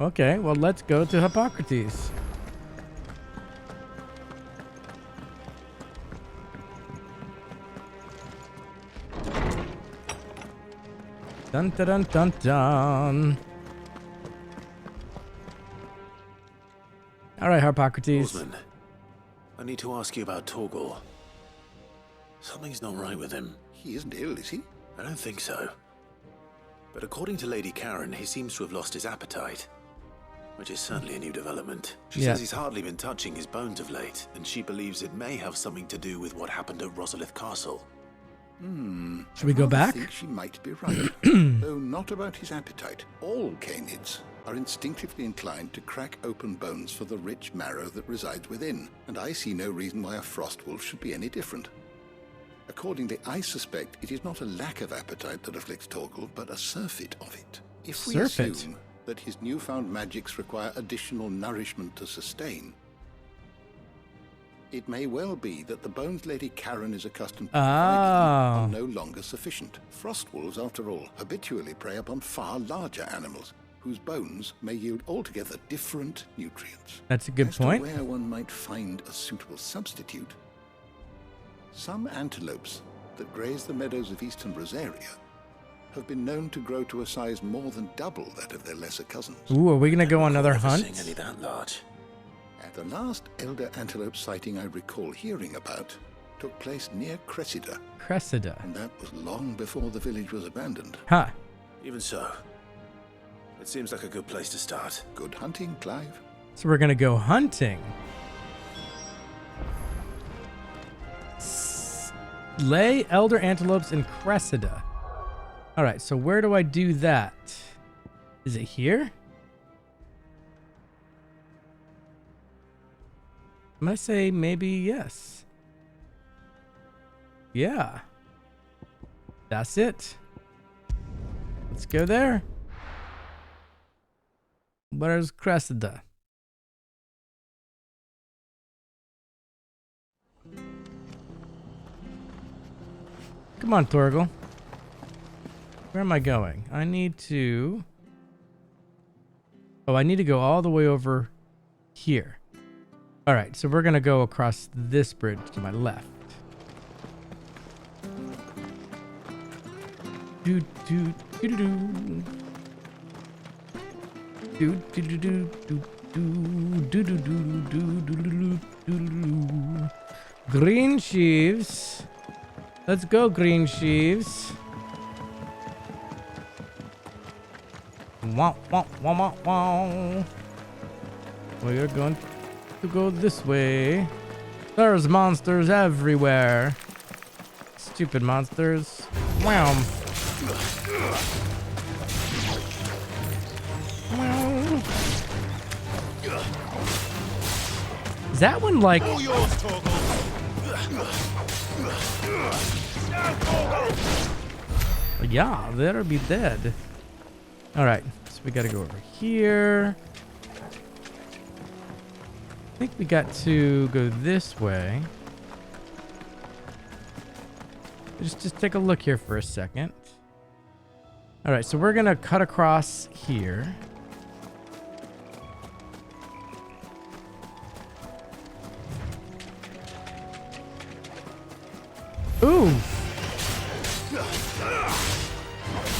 Okay, well, let's go to Hippocrates. Dun dun dun dun dun. All right, Hippocrates. Lawsman, I need to ask you about Torgal. Something's not right with him. He isn't ill, is he? I don't think so. But according to Lady Karen, he seems to have lost his appetite. Which is certainly a new development. She says he's hardly been touching his bones of late, and she believes it may have something to do with what happened at Rosalith Castle. Should we go back? I think she might be right, though not about his appetite. All canids are instinctively inclined to crack open bones for the rich marrow that resides within, and I see no reason why a frost wolf should be any different. Accordingly, I suspect it is not a lack of appetite that afflicts Torgal, but a surfeit of it. If we assume that his newfound magics require additional nourishment to sustain, it may well be that the bones Lady Karen is accustomed to providing are no longer sufficient. Frost wolves, after all, habitually prey upon far larger animals, whose bones may yield altogether different nutrients. That's a good point. As to where one might find a suitable substitute, some antelopes that graze the meadows of eastern Rosaria have been known to grow to a size more than double that of their lesser cousins. Ooh, are we gonna go on another hunt? Any that large. The last elder antelope sighting I recall hearing about took place near Cressida. Cressida. And that was long before the village was abandoned. Huh. Even so, it seems like a good place to start. Good hunting, Clive. So we're gonna go hunting. Lay elder antelopes in Cressida. All right, so where do I do that? Is it here? I'm gonna say maybe yes. Yeah. That's it. Let's go there. Where's Cressida? Come on, Torgal. Where am I going? I need to... Oh, I need to go all the way over here. All right, so we're going to go across this bridge to my left. Do do do do do do do do do do do do do do. Green sheaves. Let's go, green sheaves. Wow, wow, wow, wow, wow. We are going to go this way. There's monsters everywhere. Stupid monsters. Wow. Is that one like... Yeah, they'll be dead. All right, so we gotta go over here. I think we got to go this way. Just take a look here for a second. All right, so we're gonna cut across here. Ooh.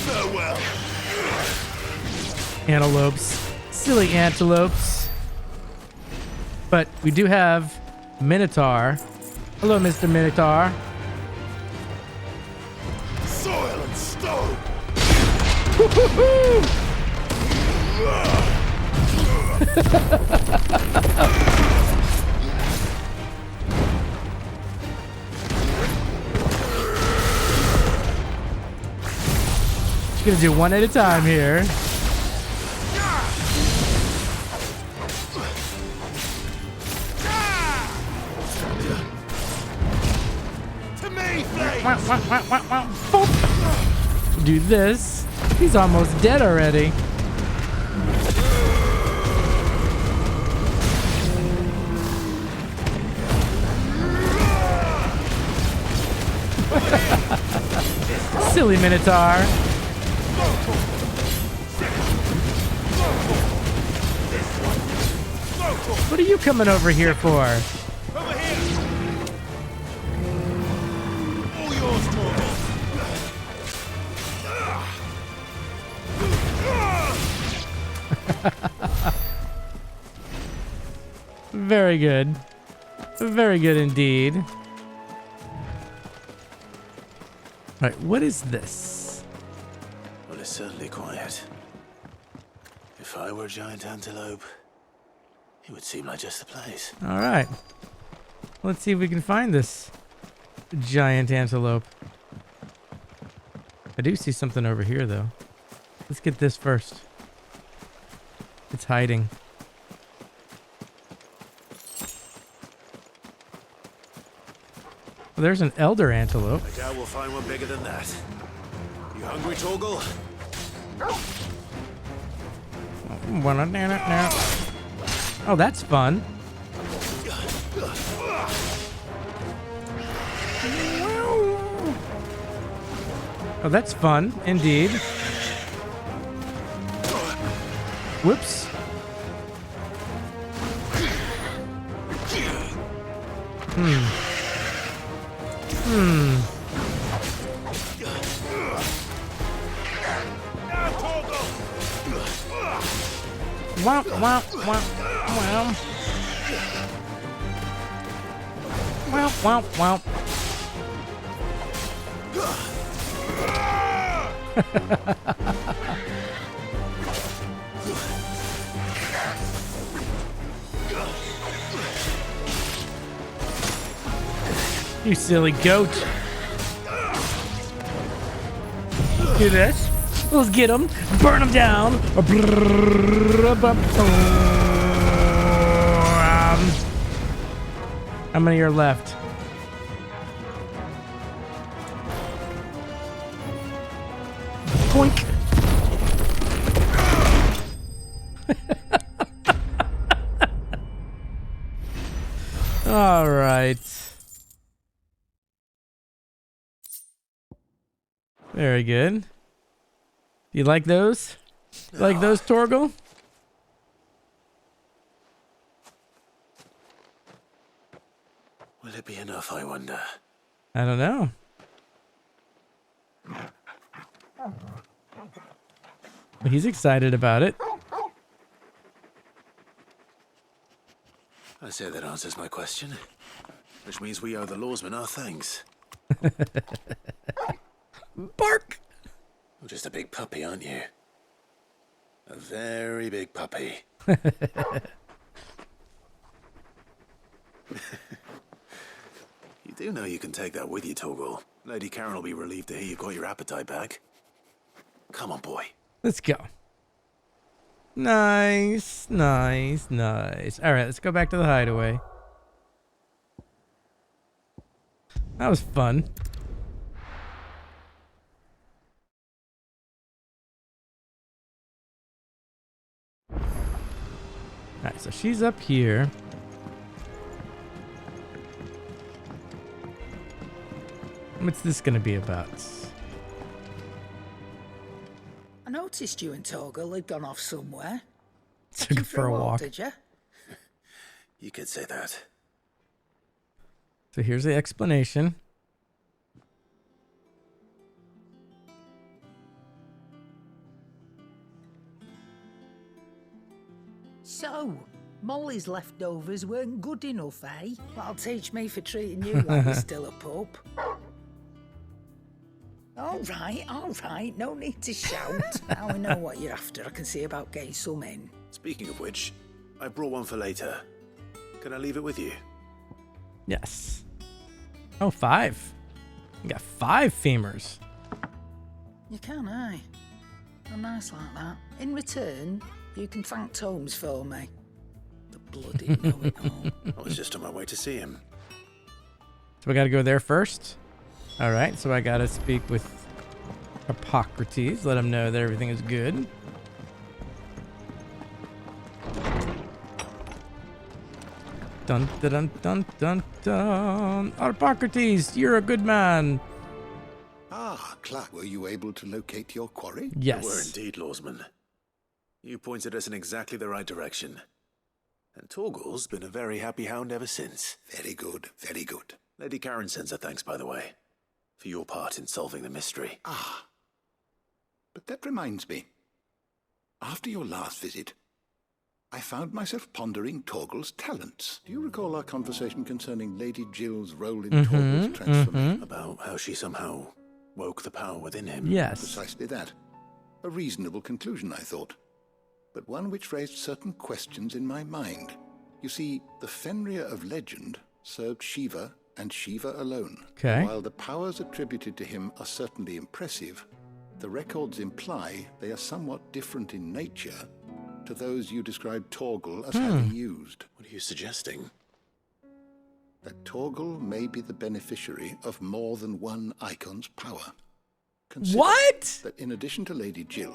Farewell. Antelopes. Silly antelopes. But we do have Minotaur. Hello, Mr. Minotaur. Soil and stone. Just gonna do one at a time here. Do this. He's almost dead already. Silly Minotaur. What are you coming over here for? Over here! All yours, Torgal. Very good. Very good indeed. Alright, what is this? Well, it's certainly quiet. If I were a giant antelope, it would seem like just the place. Alright. Let's see if we can find this giant antelope. I do see something over here, though. Let's get this first. It's hiding. Well, there's an elder antelope. I doubt we'll find one bigger than that. You hungry, Torgal? Oh, that's fun. Oh, that's fun, indeed. Whoops. Wow, wow, wow, wow. Wow, wow, wow. You silly goat. Do this. Let's get them. Burn them down. How many are left? Boink. All right. Very good. Do you like those? Like those, Torgal? Will it be enough, I wonder? I don't know. Well, he's excited about it. I say that answers my question. Which means we owe the lawsman our thanks. Bark! You're just a big puppy, aren't you? A very big puppy. You do know you can take that with you, Torgal. Lady Karen will be relieved to hear you've got your appetite back. Come on, boy. Let's go. Nice, nice, nice. All right, let's go back to the hideaway. That was fun. Alright, so she's up here. What's this gonna be about? I noticed you and Torgal had gone off somewhere. Took her for a walk. Did you? You could say that. So here's the explanation. So, Molly's leftovers weren't good enough, eh? That'll teach me for treating you like you're still a pup. All right, no need to shout. Now I know what you're after. I can see about getting some in. Speaking of which, I brought one for later. Can I leave it with you? Yes. Oh, 5. You got 5 femurs. You can, eh? I'm nice like that. In return, you can thank Tomes for me. The bloody know-it-all. I was just on my way to see him. So we gotta go there first. Alright, so I gotta speak with Hippocrates, let him know that everything is good. Dun dun dun dun dun dun. Hippocrates, you're a good man. Ah, Clark, were you able to locate your quarry? Yes. We were indeed, Lawsman. You pointed us in exactly the right direction. And Torgal's been a very happy hound ever since. Very good, very good. Lady Karen sends her thanks, by the way, for your part in solving the mystery. Ah, but that reminds me. After your last visit, I found myself pondering Torgal's talents. Do you recall our conversation concerning Lady Jill's role in Torgal's transformation? About how she somehow woke the power within him. Yes. Precisely that. A reasonable conclusion, I thought, but one which raised certain questions in my mind. You see, the Fenrir of legend served Shiva and Shiva alone. Okay. While the powers attributed to him are certainly impressive, the records imply they are somewhat different in nature to those you described Torgal as having used. What are you suggesting? That Torgal may be the beneficiary of more than one icon's power. Consider What? that in addition to Lady Jill,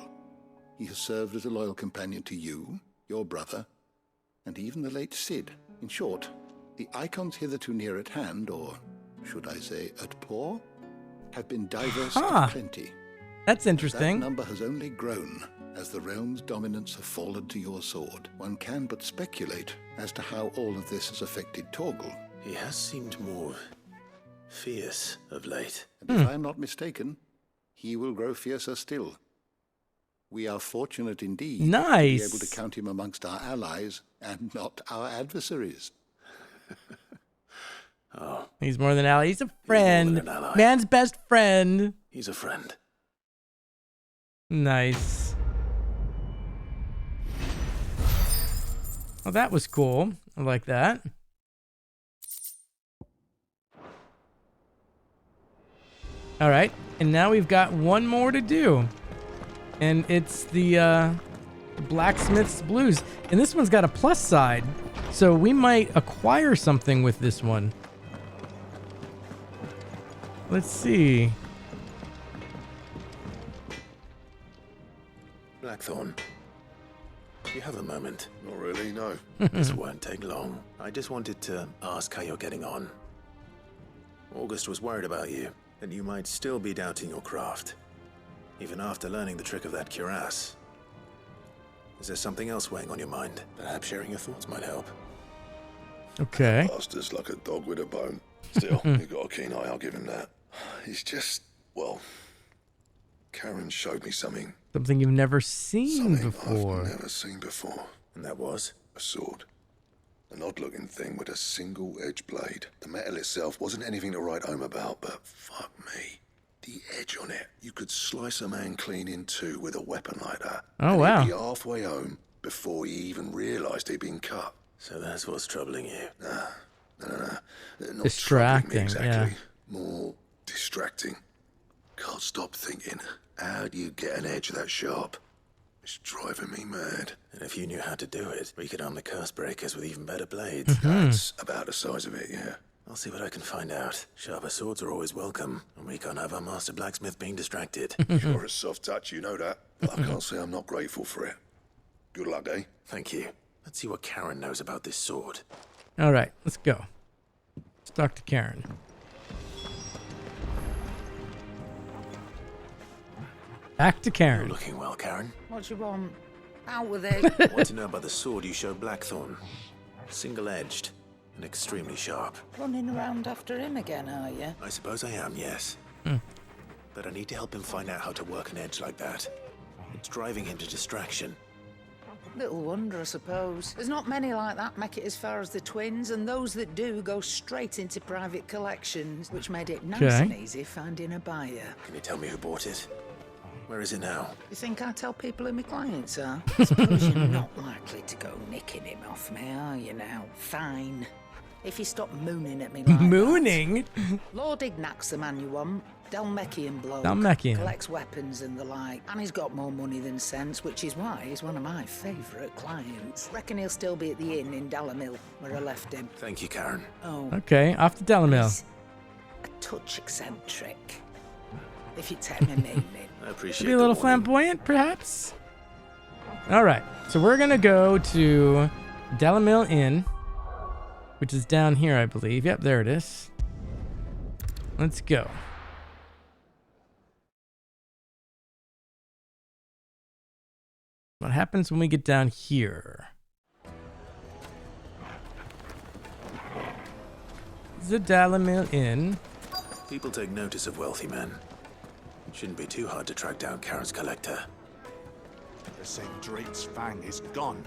he has served as a loyal companion to you, your brother, and even the late Cid. In short, the icons hitherto near at hand, or should I say at paw, have been diverse and plenty. That's That interesting. number has only grown as the realm's dominance have fallen to your sword. One can but speculate as to how all of this has affected Torgal. He has seemed more fierce of late. And if I am not mistaken, he will grow fiercer still. We are fortunate indeed to be able to count him amongst our allies and not our adversaries. He's more than an ally. He's a friend. than an ally. Man's best friend. He's a friend. Nice. Well, that was cool. I like that. All right, and now we've got one more to do, and it's the Blacksmith's Blues. And this one's got a plus side, so we might acquire something with this one. Let's see. Blackthorn, do you have a moment? Not really, no. This won't take long. I just wanted to ask how you're getting on. August was worried about you, that you might still be doubting your craft, even after learning the trick of that cuirass. Is there something else weighing on your mind? Perhaps sharing your thoughts might help. Okay. Bastard's like a dog with a bone. Still, you got a keen eye, I'll give him that. He's just, well, Karen showed me something. Something you've never seen before. I've never seen before. And that was? A sword. An odd-looking thing with a single-edged blade. The metal itself wasn't anything to write home about, but fuck me. The edge on it. You could slice a man clean in two with a weapon like that. Oh, and wow. he'd be halfway home before he even realised he'd been cut. So that's what's troubling you? No. Not Distracting, troubling me exactly. yeah. More distracting. Can't stop thinking, how do you get an edge that sharp? It's driving me mad. And if you knew how to do it, we could arm the curse breakers with even better blades. That's about the size of it, yeah. I'll see what I can find out. Sharper swords are always welcome, and we can't have our master blacksmith being distracted. You're a soft touch, you know that. But I can't say I'm not grateful for it. Good luck, eh? Thank you. Let's see what Karen knows about this sword. All right, let's go. Let's talk to Karen. Back to Karen. You're looking well, Karen. What do you want? Out with it. I want to know about the sword you showed Blackthorn. Single-edged and extremely sharp. Running around after him again, are you? I suppose I am, yes. But I need to help him find out how to work an edge like that. It's driving him to distraction. Little wonder, I suppose. There's not many like that make it as far as the twins, and those that do go straight into private collections, which made it nice and easy finding a buyer. Can you tell me who bought it? Where is it now? You think I tell people who my clients are? I suppose you're not likely to go nicking him off me, are you now? Fine. If you stop mooning at me like Mooning? that. Lord Ignac's the man you want. Dalmekian bloke. Dalmekian. Collects weapons and the like. And he's got more money than sense, which is why he's one of my favourite clients. Reckon he'll still be at the inn in Dalamil, where I left him. Thank you, Karen. Oh. Okay, off to Delamil. He's a touch eccentric. If you take me meaning. I appreciate Be a little the warning. flamboyant, perhaps? All right, so we're going to go to Delamil Inn, which is down here, I believe. Yep, there it is. Let's go. What happens when we get down here? The Dalamil Inn. People take notice of wealthy men. It shouldn't be too hard to track down Karen's collector. The St. Drake's Fang is gone.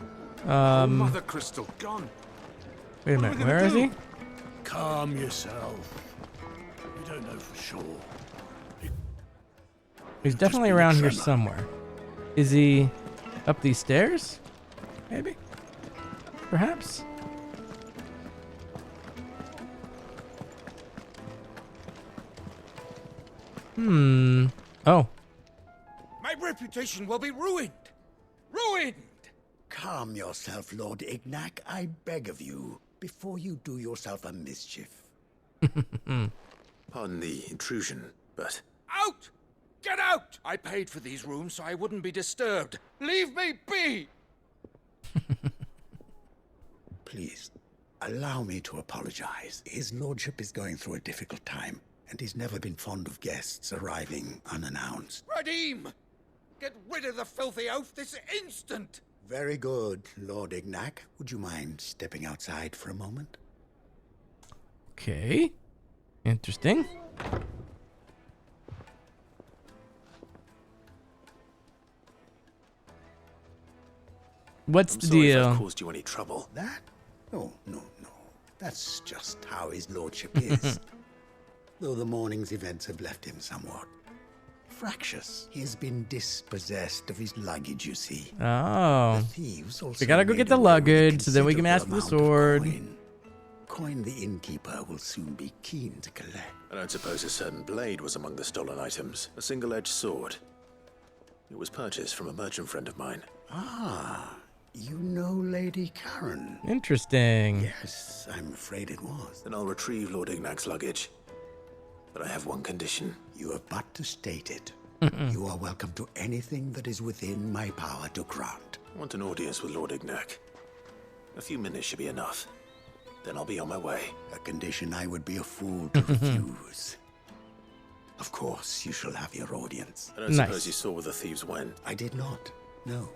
Mother Crystal gone. Wait a minute, where is he? Calm yourself. We don't know for sure. He's definitely around here somewhere. Is he up these stairs? Maybe? Perhaps? Oh. My reputation will be ruined. Ruined! Calm yourself, Lord Ignac, I beg of you, before you do yourself a mischief. Pardon the intrusion, but... Out! Get out! I paid for these rooms so I wouldn't be disturbed. Leave me be! Please, allow me to apologize. His lordship is going through a difficult time, and he's never been fond of guests arriving unannounced. Radim! Get rid of the filthy oaf this instant! Very good, Lord Ignac. Would you mind stepping outside for a moment? Okay. Interesting. What's the sorry if deal? I've caused you any trouble. That? No. That's just how his lordship is. Though the morning's events have left him somewhat fractious. He has been dispossessed of his luggage, you see. Oh. The thieves also We gotta go made get the away with a luggage so then we can ask considerable for the amount of sword. Coin the innkeeper will soon be keen to collect. I don't suppose a certain blade was among the stolen items. A single-edged sword. It was purchased from a merchant friend of mine. Ah, you know Lady Karen. Interesting. Yes, I'm afraid it was. Then I'll retrieve Lord Ignac's luggage. But I have one condition. You have but to state it. You are welcome to anything that is within my power to grant. I want an audience with Lord Ignac. A few minutes should be enough. Then I'll be on my way. A condition I would be a fool to refuse. Of course, you shall have your audience. I don't suppose you saw where the thieves went. I did not, no.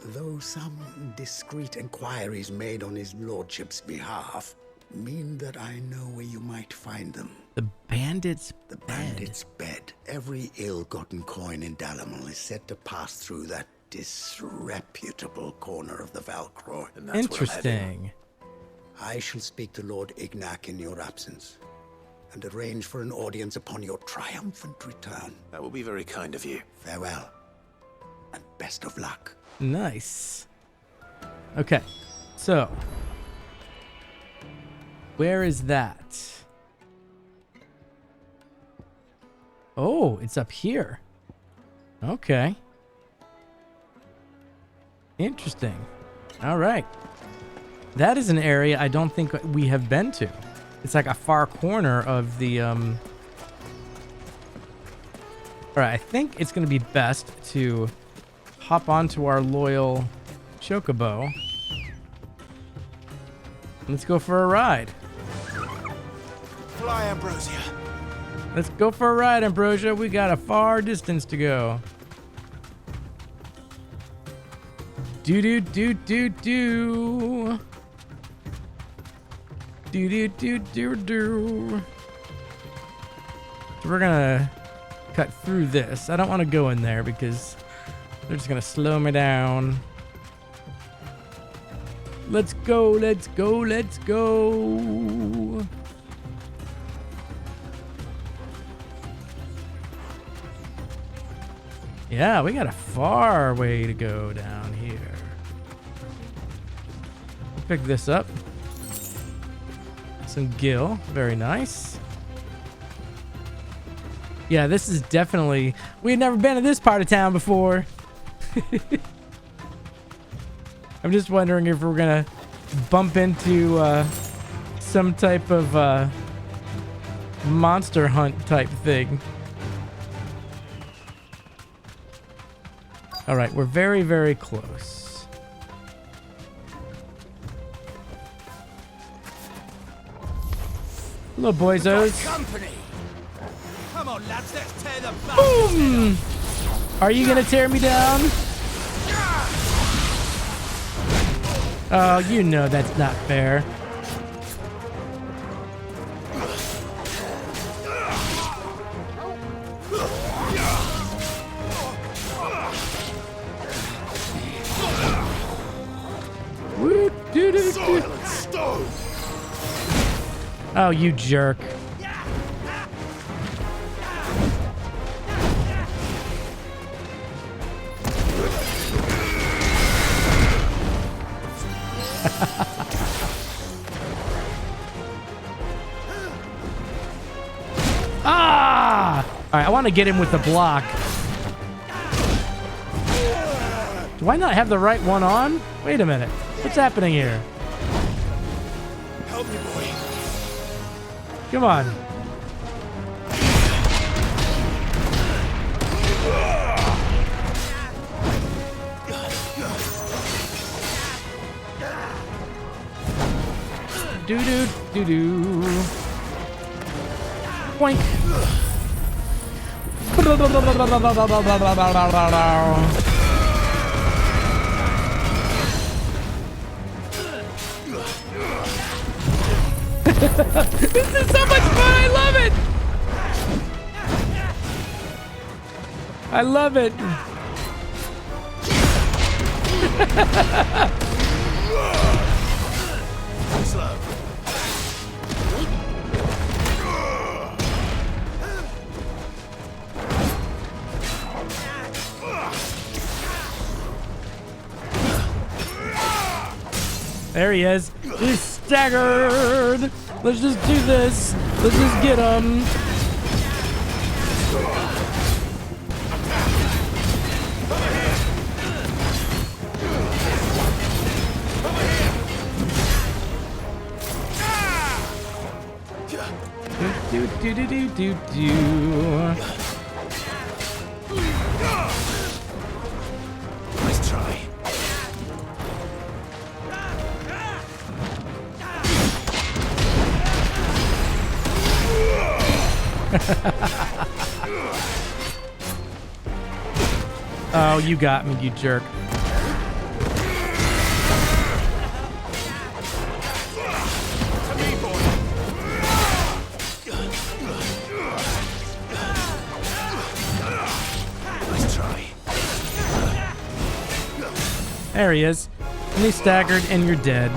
Though some discreet inquiries made on his lordship's behalf mean that I know where you might find them. The bandit's The bandit's bed. Every ill-gotten coin in Dalamil is said to pass through that disreputable corner of the Valcroy. And that's where I'm heading. Interesting. I shall speak to Lord Ignac in your absence and arrange for an audience upon your triumphant return. That will be very kind of you. Farewell, and best of luck. Nice. Okay, so where is that? Oh, it's up here. Okay. Interesting. All right. That is an area I don't think we have been to. It's like a far corner of the All right, I think it's going to be best to hop onto our loyal chocobo. Let's go for a ride. Fly, Ambrosia. Let's go for a ride, Ambrosia. We got a far distance to go. Do do do do do. Do do do do do. So we're gonna cut through this. I don't want to go in there because they're just gonna slow me down. Let's go, let's go, let's go. Yeah, we got a far way to go down here. Pick this up. Some gill, very nice. Yeah, this is definitely... We've never been to this part of town before. I'm just wondering if we're gonna bump into some type of monster hunt type thing. All right, we're very, very close. Hello, boyzos. Company. Come on, lads, let's tear them back. Boom! Are you gonna tear me down? Oh, you know that's not fair. Oh, you jerk. Ah! All right, I want to get him with the block. Do I not have the right one on? Wait a minute. What's happening here? Help me, boy. Come on. Do-do-do-do. Boink. This is so much fun. I love it. I love it. There he is. He's staggered. Let's just do this. Let's just get him. Do. Nice try. Oh, you got me, you jerk. There he is. And he's staggered, and you're dead.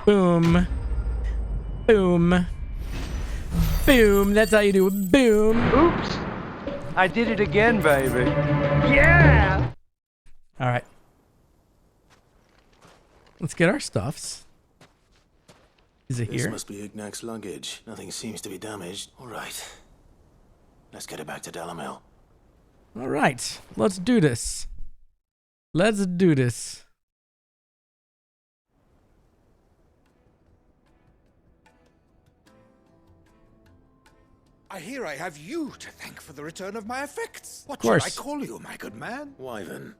Boom. Boom. Boom. That's how you do it. Boom. Oops. I did it again, baby. Yeah! All right. Let's get our stuffs. Is it This here? must be Ignac's luggage. Nothing seems to be damaged. All right. Let's get it back to Delamel. All right. Let's do this. Let's do this. I hear I have you to thank for the return of my effects. What Of course. should I call you, my good man? Wyvern.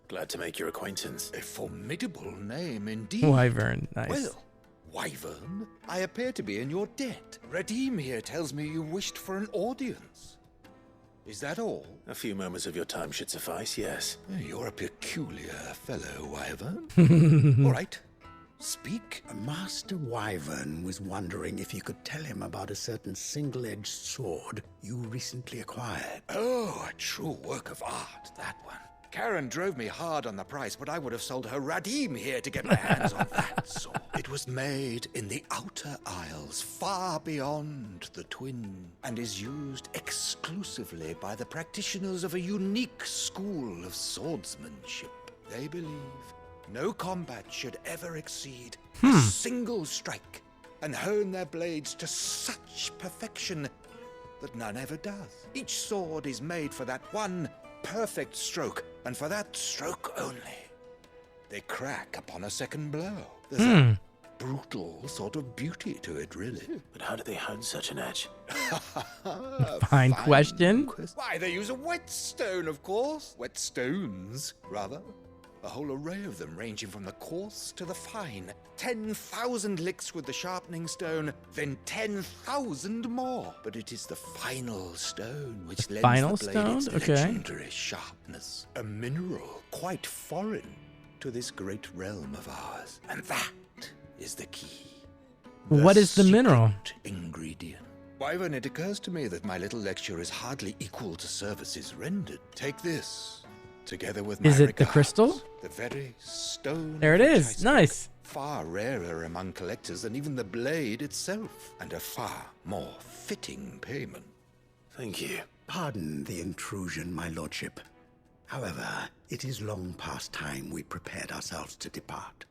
Glad to make your acquaintance. A formidable name indeed. Wyvern. Nice. Well, Wyvern, I appear to be in your debt. Redeem here tells me you wished for an audience. Is that all? A few moments of your time should suffice, yes. You're a peculiar fellow, Wyvern. All right. Speak. Master Wyvern was wondering if you could tell him about a certain single-edged sword you recently acquired. Oh, a true work of art, that one. Karen drove me hard on the price, but I would have sold her Radim here to get my hands on that sword. It was made in the Outer Isles, far beyond the Twin, and is used exclusively by the practitioners of a unique school of swordsmanship. They believe no combat should ever exceed a single strike, and hone their blades to such perfection that none ever does. Each sword is made for that one perfect stroke, and for that stroke only. They crack upon a second blow. There's a brutal sort of beauty to it, really. But how do they hone such an edge? Fine question. Why, they use a whetstone, of course. Whetstones, rather. A whole array of them ranging from the coarse to the fine. 10,000 licks with the sharpening stone, then 10,000 more. But it is the final stone which lends final the blade its stone? Okay. legendary sharpness. A mineral quite foreign to this great realm of ours. And that is the key. What is the mineral? Ingredient. Wyvern, it occurs to me that my little lecture is hardly equal to services rendered. Take this, together with my Is it the regards, crystal? the very stone. There it of which is. I spoke. Nice. Far rarer among collectors than even the blade itself, and a far more fitting payment. Thank you. Pardon the intrusion, my lordship. However, it is long past time we prepared ourselves to depart.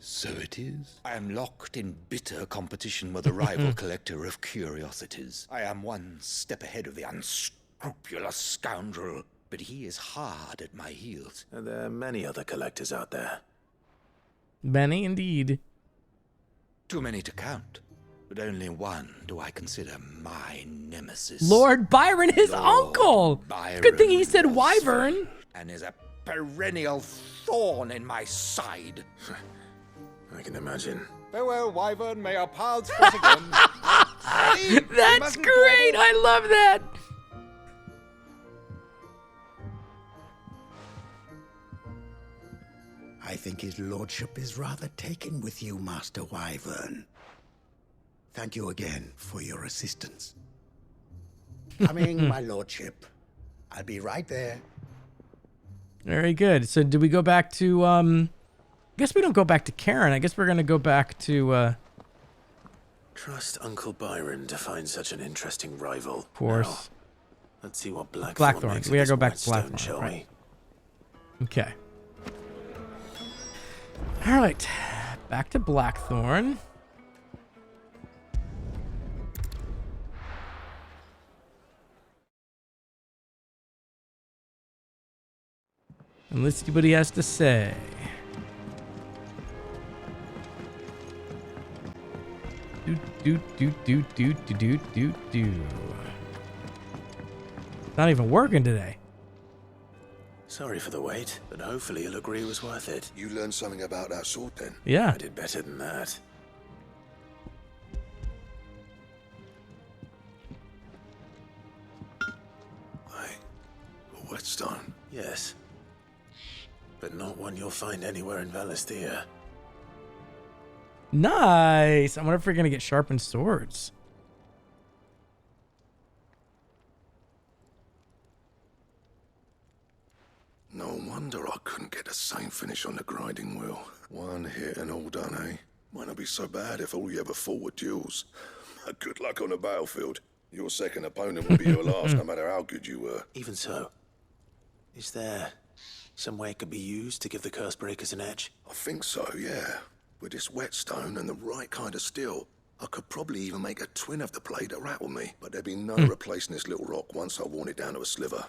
So it is. I am locked in bitter competition with a rival collector of curiosities. I am one step ahead of the unscrupulous scoundrel, but he is hard at my heels. Are there many other collectors out there? Many indeed. Too many to count, but only one do I consider my nemesis. Lord Byron, his Lord uncle. Byron Good thing he said Rosford, wyvern. and is a perennial thorn in my side. I can imagine. Farewell, Wyvern. May our paths cross again. That's great. I love that. I think his lordship is rather taken with you, Master Wyvern. Thank you again for your assistance. Coming, my lordship. I'll be right there. Very good. So do we go back to I guess we don't go back to Karen. I guess we're gonna go back to Trust Uncle Byron to find such an interesting rival. of course. Now, let's see what Blackthorn. makes We of gotta go this back to whetstone, Blackthorn, shall right. we? Okay. All right. Back to Blackthorn. And let's see what he has to say. Do. Not even working today. Sorry for the wait, but hopefully you'll agree it was worth it. You learned something about that sword then? Yeah. I did better than that. A whetstone? Yes. But not one you'll find anywhere in Valisthea. Nice. I wonder if we're gonna get sharpened swords. No wonder I couldn't get the same finish on the grinding wheel. One hit and all done, eh? Might not be so bad if all you ever fought were duels. Good luck on the battlefield. Your second opponent will be your last, no matter how good you were. Even so, is there some way it could be used to give the curse breakers an edge? I think so, yeah. With this whetstone and the right kind of steel, I could probably even make a twin of the blade that rattled me. But there'd be no replacing this little rock once I worn it down to a sliver.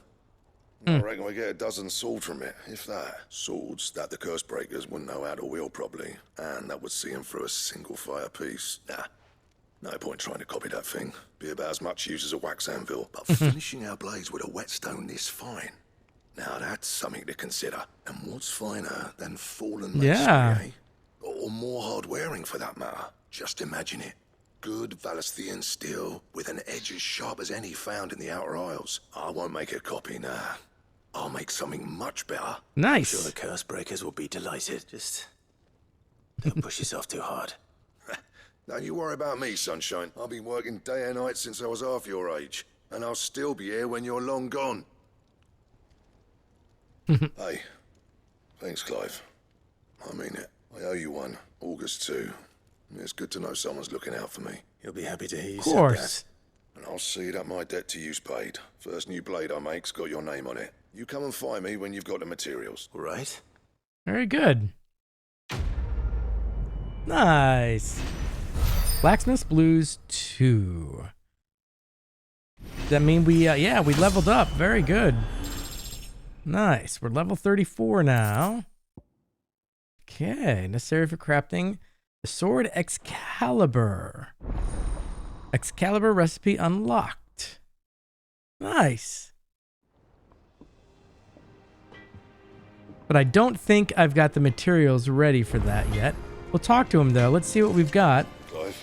I reckon we get a dozen swords from it, if that. Swords that the curse breakers wouldn't know how to wield properly, and that would see them through a single fire piece. Nah, no point trying to copy that thing. Be about as much use as a wax anvil. But finishing our blades with a whetstone this fine, now that's something to consider. And what's finer than fallen masonry, eh? Or more hard-wearing, for that matter. Just imagine it. Good Valisthean steel, with an edge as sharp as any found in the Outer Isles. I won't make a copy, nah. I'll make something much better. Nice. I'm sure the curse breakers will be delighted. Just don't push yourself too hard. Don't you worry about me, sunshine. I've been working day and night since I was half your age. And I'll still be here when you're long gone. Hey, thanks, Clive. I mean it. I owe you one. August 2. It's good to know someone's looking out for me. You'll be happy to hear you Of said course. that. And I'll see that my debt to you's paid. First new blade I make's got your name on it. You come and find me when you've got the materials. All right? Very good. Nice. Blacksmith's Blues 2. Does that mean we, yeah, we leveled up. Very good. Nice. We're level 34 now. Okay. Necessary for crafting the sword Excalibur. Excalibur recipe unlocked. Nice. but I don't think I've got the materials ready for that yet. We'll talk to him though. Let's see what we've got. Clive.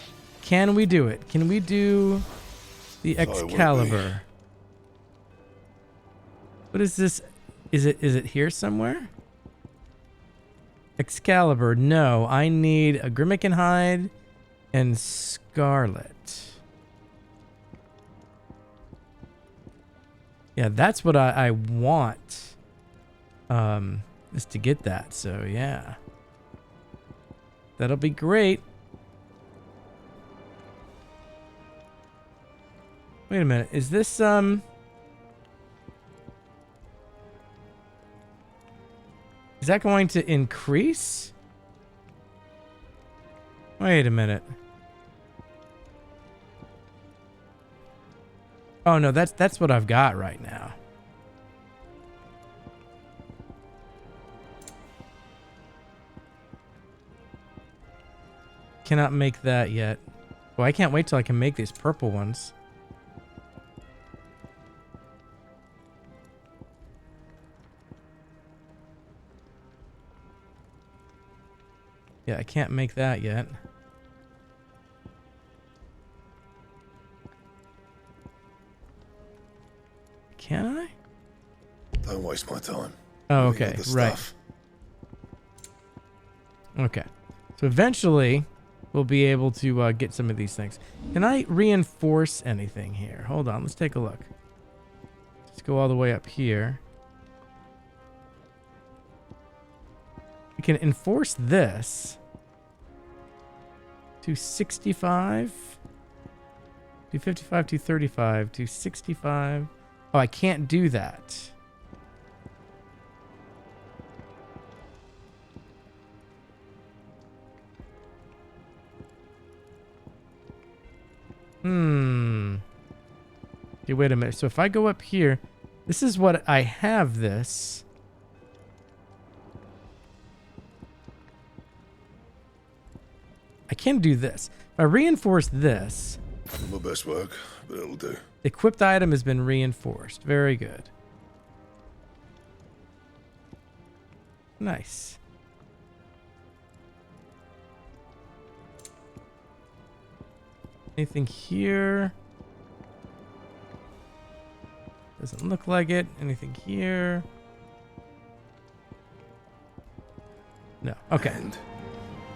Can we do it? Can we do the Excalibur? What is this? Is it here somewhere? Excalibur. No, I need a Grimmican hide and Scarlet. Yeah, that's what I want. Is to get that. So yeah, that'll be great. Wait a minute. Is this is that going to increase? Wait a minute. Oh no, that's what I've got right now. Cannot make that yet. Well, I can't wait till I can make these purple ones. Yeah, I can't make that yet. Can I? Don't waste my time. Oh, okay, right. Okay. So eventually, we'll be able to get some of these things. Can I reinforce anything here? Hold on, let's take a look. Let's go all the way up here. We can enforce this to 65, to 55, to 35, to 65. Oh, I can't do that. Okay, wait a minute. So if I go up here, this is what I have this. I can do this. If I reinforce this. My best work, but it'll do. The equipped item has been reinforced. Very good. Nice. Anything here? Doesn't look like it. Anything here? No. Okay.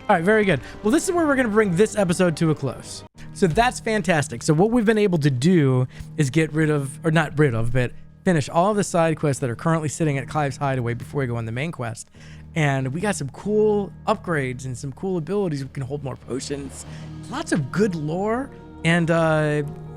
All right, very good. Well, this is where we're going to bring this episode to a close. So that's fantastic. So what we've been able to do is get rid of, or not rid of, but finish all of the side quests that are currently sitting at Clive's Hideaway before we go on the main quest. And we got some cool upgrades and some cool abilities. We can hold more potions. Lots of good lore and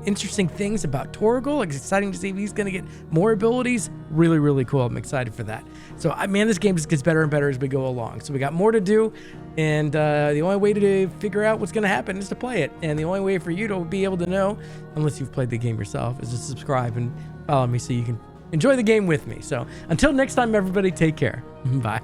interesting things about Torgal. It's exciting to see if he's going to get more abilities. Really, really cool. I'm excited for that. So, man, this game just gets better and better as we go along. So we got more to do. And the only way to figure out what's going to happen is to play it. And the only way for you to be able to know, unless you've played the game yourself, is to subscribe and follow me so you can enjoy the game with me. So until next time, everybody, take care. Bye.